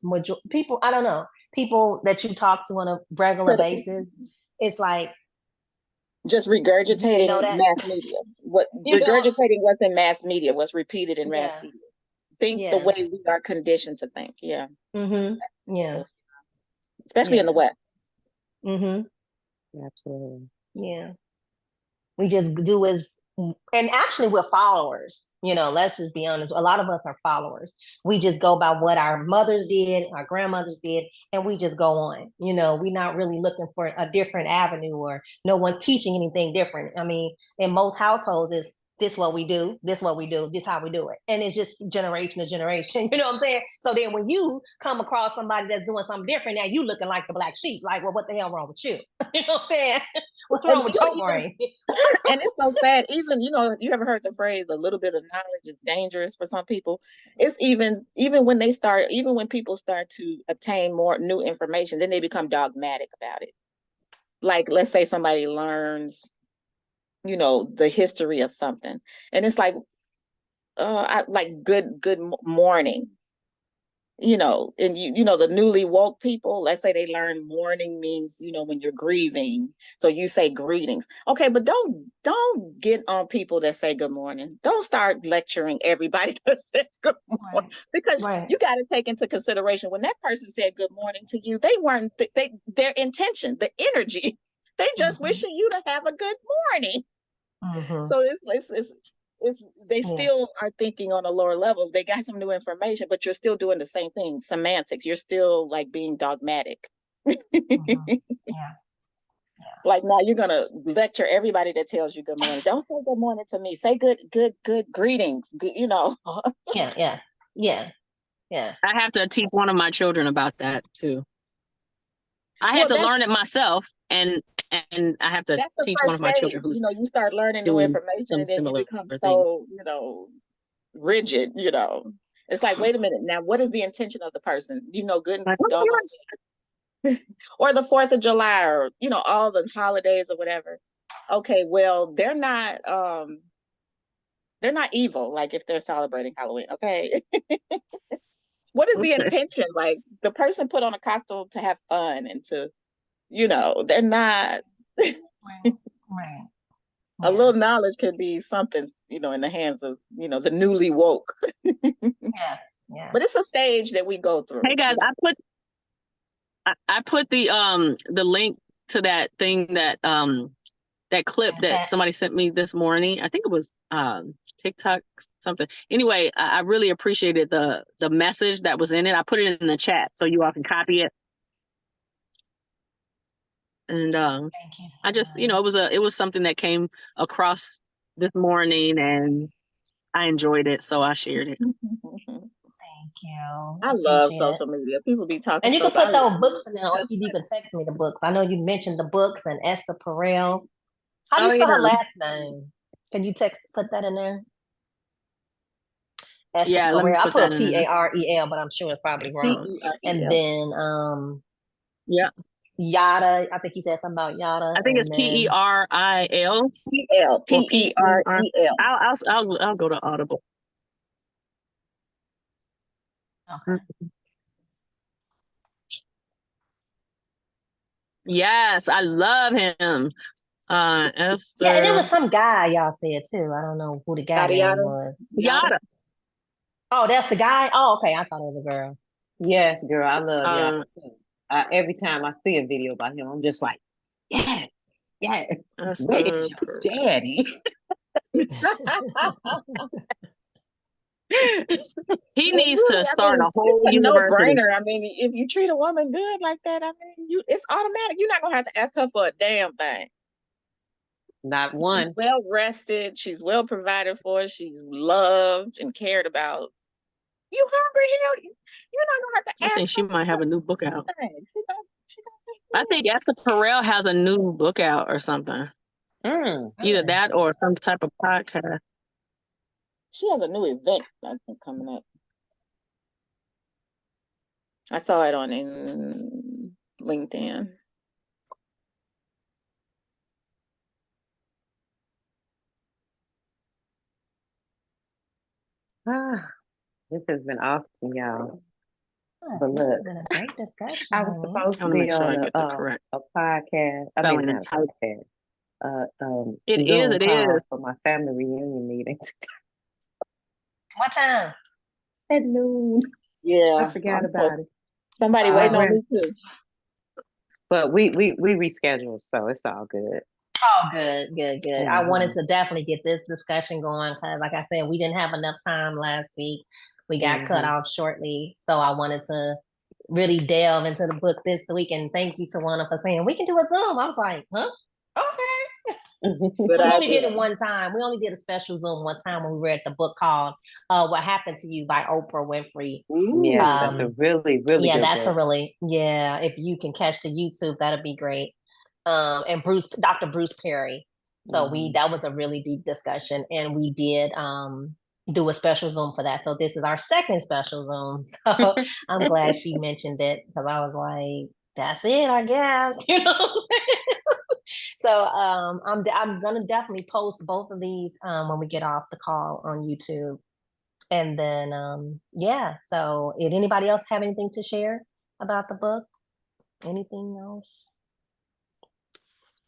people, I don't know, people that you talk to on a regular basis, it's like, just regurgitating mass media. Regurgitating what's in mass media, what's repeated in mass media. Think the way we are conditioned to think. Yeah. Yeah. Especially in the West. Absolutely. Yeah. We just do and actually we're followers. Let's just be honest. A lot of us are followers. We just go by what our mothers did, our grandmothers did, and we just go on. We're not really looking for a different avenue, or no one's teaching anything different. I mean, in most households, it's this what we do, this what we do, this how we do it. And it's just generation to generation. You know what I'm saying? So then when you come across somebody that's doing something different, now you looking like the black sheep, like, well, what the hell wrong with you? You know what I'm saying? What's wrong with your brain? And it's so sad. Even, you ever heard the phrase, a little bit of knowledge is dangerous for some people. It's even when people start to obtain more new information, then they become dogmatic about it. Like, let's say somebody learns, the history of something, and it's like, good morning. And the newly woke people, let's say they learn mourning means, when you're grieving. So you say greetings. Okay, but don't get on people that say good morning. Don't start lecturing everybody that says good morning. Because you got to take into consideration, when that person said good morning to you, they weren't their intention, the energy. They just wishing you to have a good morning. So it's they still are thinking on a lower level. They got some new information, but you're still doing the same thing. Semantics. You're still like being dogmatic. Like, now you're gonna lecture everybody that tells you good morning. Don't say good morning to me. Say good greetings. Good, Yeah. I have to teach one of my children about that too. I had to learn it myself, and I have to teach one of my children who's you start learning new information, and then you become so rigid. It's like, wait a minute, now what is the intention of the person? Good or the 4th of July, or all the holidays or whatever. Okay, well, they're not evil, like if they're celebrating Halloween. Okay. What is the intention? Like, the person put on a costume to have fun and to, they're not. Right. A little knowledge could be something, in the hands of, the newly woke. Yeah. But it's a stage that we go through. Hey guys, I put the link to that thing, that clip that somebody sent me this morning. I think it was TikTok something. Anyway, I really appreciated the message that was in it. I put it in the chat so you all can copy it. And Thank you so I just, much. it was something that came across this morning, and I enjoyed it, so I shared it. Thank you. I love social media. People be talking. And you can put those books in there, or you can text me the books. I know you mentioned the books and Esther Perel. How do you spell her last name? Can you put that in there? Esther Yeah, let me Perel. I put that put in there. Parel, but I'm sure it's probably wrong. And then yeah, Yada. I think you said something about Yada. I think it's Peril. Perel. I'll go to Audible. Okay. Yes, I love him. Esther Yeah, and it was some guy y'all said too. I don't know who the guy Yada name yada. was. Yada. Oh, that's the guy? Oh, okay. I thought it was a girl. Yes, girl, I love y'all. Uh, Every time I see a video about him, I'm just like, yes, yes. Where's Esther your daddy? He needs to start a whole It's a university. no-brainer. I mean, if you treat a woman good like that, I mean, it's automatic. You're not gonna have to ask her for a damn thing. Not one. Well rested. She's well provided for. She's loved and cared about. You hungry? Hell, you're not gonna have to I ask think she her might have a new book for out. anything. She gonna take I care think Esther Perel has a new book out or something. Either that or some type of podcast. She has a new event, I think, coming up. I saw it on in LinkedIn. This has been awesome, y'all. Yes, But this has look, been a great discussion. I was honey. supposed I to want to be make sure I on get the correct a podcast. I spelling mean, and not a type. podcast. It is, Zoom it call is. for my family reunion meeting What time? at noon. Yeah, I forgot about it. Somebody Oh. waiting on me too. But we rescheduled, so it's all good. Oh, good, good, good. I wanted Mhm. to definitely get this discussion going because, like I said, we didn't have enough time last week. We got cut Mhm. off shortly. So I wanted to really delve into the book this week. And thank you to Tawana for saying, we can do a Zoom. I was like, huh? Okay. Good We only idea. did it one time. We only did a special Zoom one time when we were at the book called What Happened to You by Oprah Winfrey. Yes, that's a really, really Yeah, good that's book. a really, yeah, if you can catch the YouTube, that'd be great. And Dr. Bruce Perry. So that was a really deep discussion, and we did do a special Zoom for that. So this is our second special Zoom. So I'm glad she mentioned it because I was like, that's it, I guess. You know what I'm saying? So I'm gonna definitely post both of these when we get off the call on YouTube. And then yeah, so did anybody else have anything to share about the book? Anything else?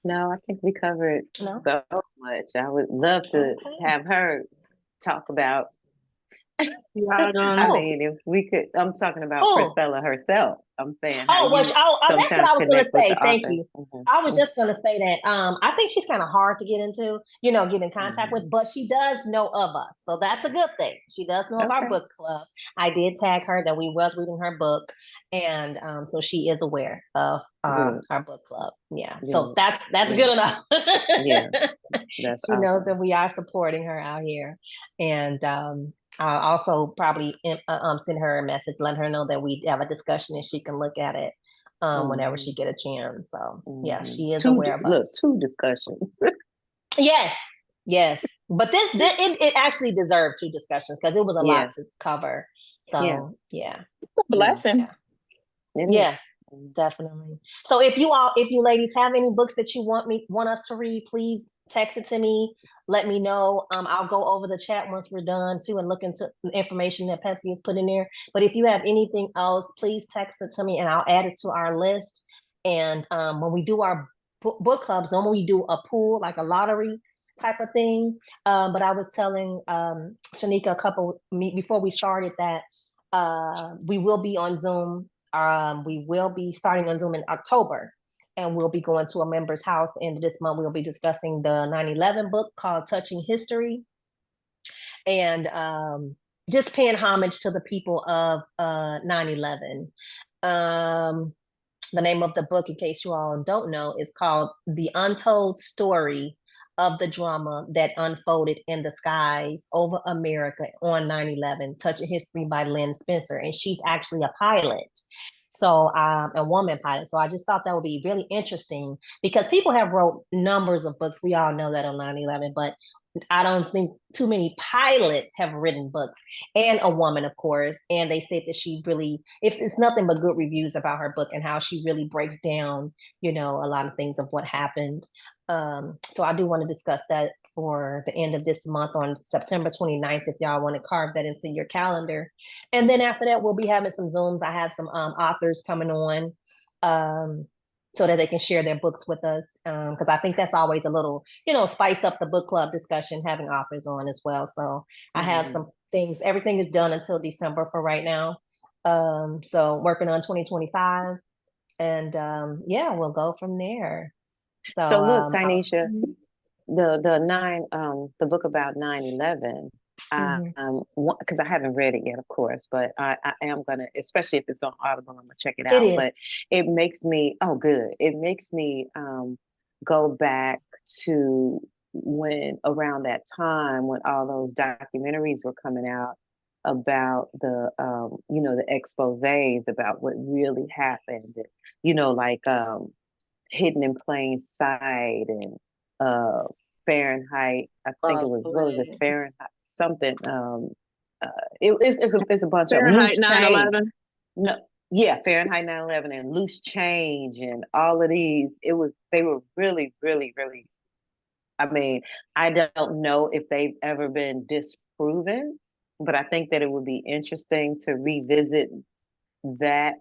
No, I think we covered No? so much. I would love to Okay. have her talk about. Yeah, I mean, if we could, I'm talking about Oh. Priscilla herself. I'm saying how Oh, well, you that's what sometimes I was going to connect with say. the Thank author. you. Mhm. I was just going to say that I think she's kind of hard to get into, get in contact with, but she does know of us. So that's a good thing. She does know of our Okay. book club. I did tag her that we was reading her book. And so she is aware of our book club. Yeah. So that's good enough. Yeah. That's She knows awesome. that we are supporting her out here. And I'll also probably send her a message, let her know that we have a discussion and she can look at it whenever she get a chance. So yeah, she is aware of us. Two discussions. Yes. But it actually deserved two discussions because it was a lot to cover. So yeah. It's a blessing. Yeah, definitely. So if you ladies have any books that you want us to read, please text it to me. Let me know. I'll go over the chat once we're done too and look into the information that Patsy has put in there. But if you have anything else, please text it to me and I'll add it to our list. And when we do our book clubs, normally we do a pool, like a lottery type of thing. But I was telling Shanika before we started that we will be on Zoom. We will be starting on Zoom in October, and we'll be going to a member's house. And this month, we'll be discussing the 9/11 book called Touching History, and just paying homage to the people of 9/11. The name of the book, in case you all don't know, is called The Untold Story of the Drama That Unfolded in the Skies Over America on 9/11, Touching History by Lynn Spencer. And she's actually a pilot. So a woman pilot. So I just thought that would be really interesting because people have wrote numbers of books. We all know that on 9/11, but I don't think too many pilots have written books, and a woman, of course. And they said that she really, it's nothing but good reviews about her book and how she really breaks down, a lot of things of what happened. So I do want to discuss that for the end of this month on September 29th, if y'all want to carve that into your calendar. And then after that, we'll be having some Zooms. I have some authors coming on so that they can share their books with us. Because I think that's always a little, spice up the book club discussion, having authors on as well. So I have Mhm. some things, everything is done until December for right now. So working on 2025. And yeah, we'll go from there. So look, I'll- Tynesha, the book about 9/11, Mhm. because I haven't read it yet, of course, but I am gonna, especially if it's on Audible, I'm gonna check it It out. is. But it makes me, oh good, it makes me go back to when around that time when all those documentaries were coming out about the the exposés about what really happened, like Hidden in Plain Sight and Fahrenheit. I think it was, what was it, Fahrenheit something. It's a bunch of Fahrenheit Loose Change. 9/11. No, yeah, Fahrenheit 9/11 and Loose Change and all of these. They were really, really, really. I mean, I don't know if they've ever been disproven, but I think that it would be interesting to revisit that.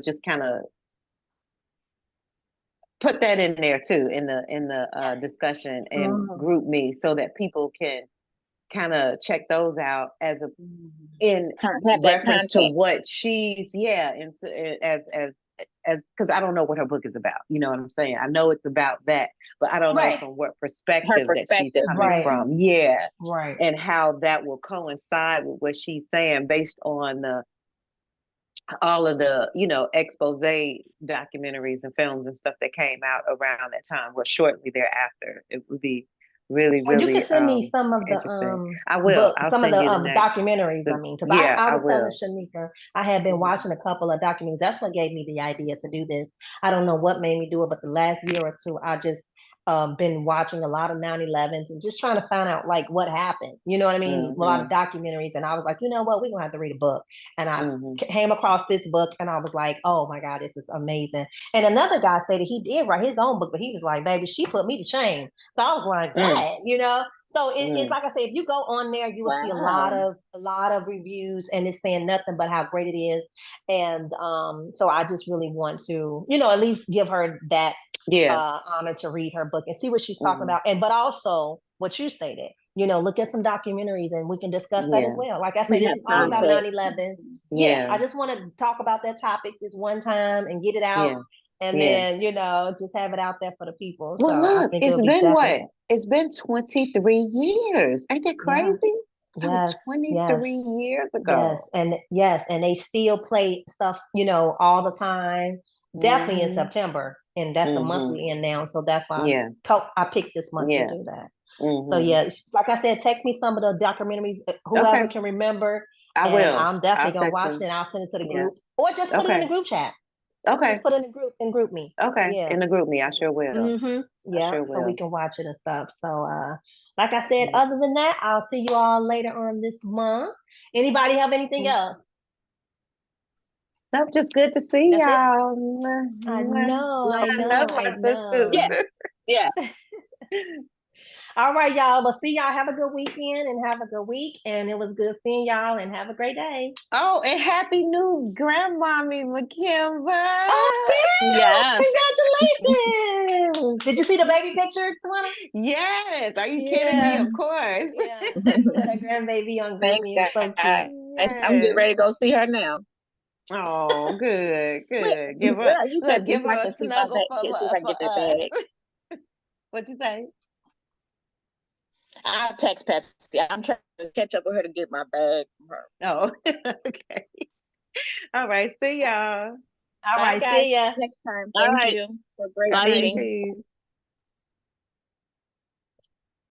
Just kind of put that in there too in the discussion and group me so that people can kind of check those out as a in Have that reference to context. what she's as because I don't know what her book is about. You know what I'm saying? I know it's about that, but I don't know Right. from what perspective that she's perspective. coming Right. from. Yeah. Right. And how that will coincide with what she's saying based on all of the expose documentaries and films and stuff that came out around that time, or shortly thereafter. It would be really, Or you really can send me some of the interesting. I will. I'll some of send the you the next. documentaries. I mean, because Yeah, I I was telling will. Shanika, I had been watching a couple of documentaries. That's what gave me the idea to do this. I don't know what made me do it, but the last year or two, I just been watching a lot of 9/11s and just trying to find out like what happened. You know what I mean? A lot of documentaries, and I was like, you know what, we're gonna have to read a book. And I came across this book, and I was like, oh my God, this is amazing. And another guy stated he did write his own book, but he was like, baby, she put me to shame. So I was like, dang, So it's like I say, if you go on there, you will see a lot of reviews, and it's saying nothing but how great it is. And so I just really want to, at least give her that honor to read her book and see what she's talking about. And but also what you stated, look at some documentaries and we can discuss that as well. Like I said, this is all about 9/11. Yeah, I just want to talk about that topic this one time and get it out. And then, just have it out there for the people. Well, so look, I think it's it'll be been definitely... what? It's been 23 years. Ain't that crazy? That was 23 years ago. Yes. And they still play stuff, all the time. Definitely in September. And that's the month we in now. So that's why I picked this month to do that. So yeah, like I said, text me some of the documentaries, whoever can remember. I will. I'm definitely gonna watch it and I'll send it to the group. Or just put it in the group chat. Okay. Just put it in the group and group me. Okay. Yeah. In the group me, I sure will. Yeah. Sure so will. we can watch it and stuff. So like I said, other than that, I'll see you all later on this month. Anybody have anything else? Nope, just good to see That's y'all. I know. Yeah. All right, y'all. Well, see y'all. Have a good weekend and have a good week. And it was good seeing y'all and have a great day. Oh, and happy new grandmommy, McKimba. Oh, Yes. Congratulations. Did you see the baby picture, Tawana? Yes. Are you kidding me? Of course. Yeah. That grandbaby on GroupMe is so cute. I'm getting ready to go see her now. Oh, good. Give her a snuggle for us. What'd you say? I'll text Patsy. I'm trying to catch up with her to get my bag from her. Oh, okay. All right. See y'all. All right. See ya. Next time. All Thank right. you for a great Bye. meeting.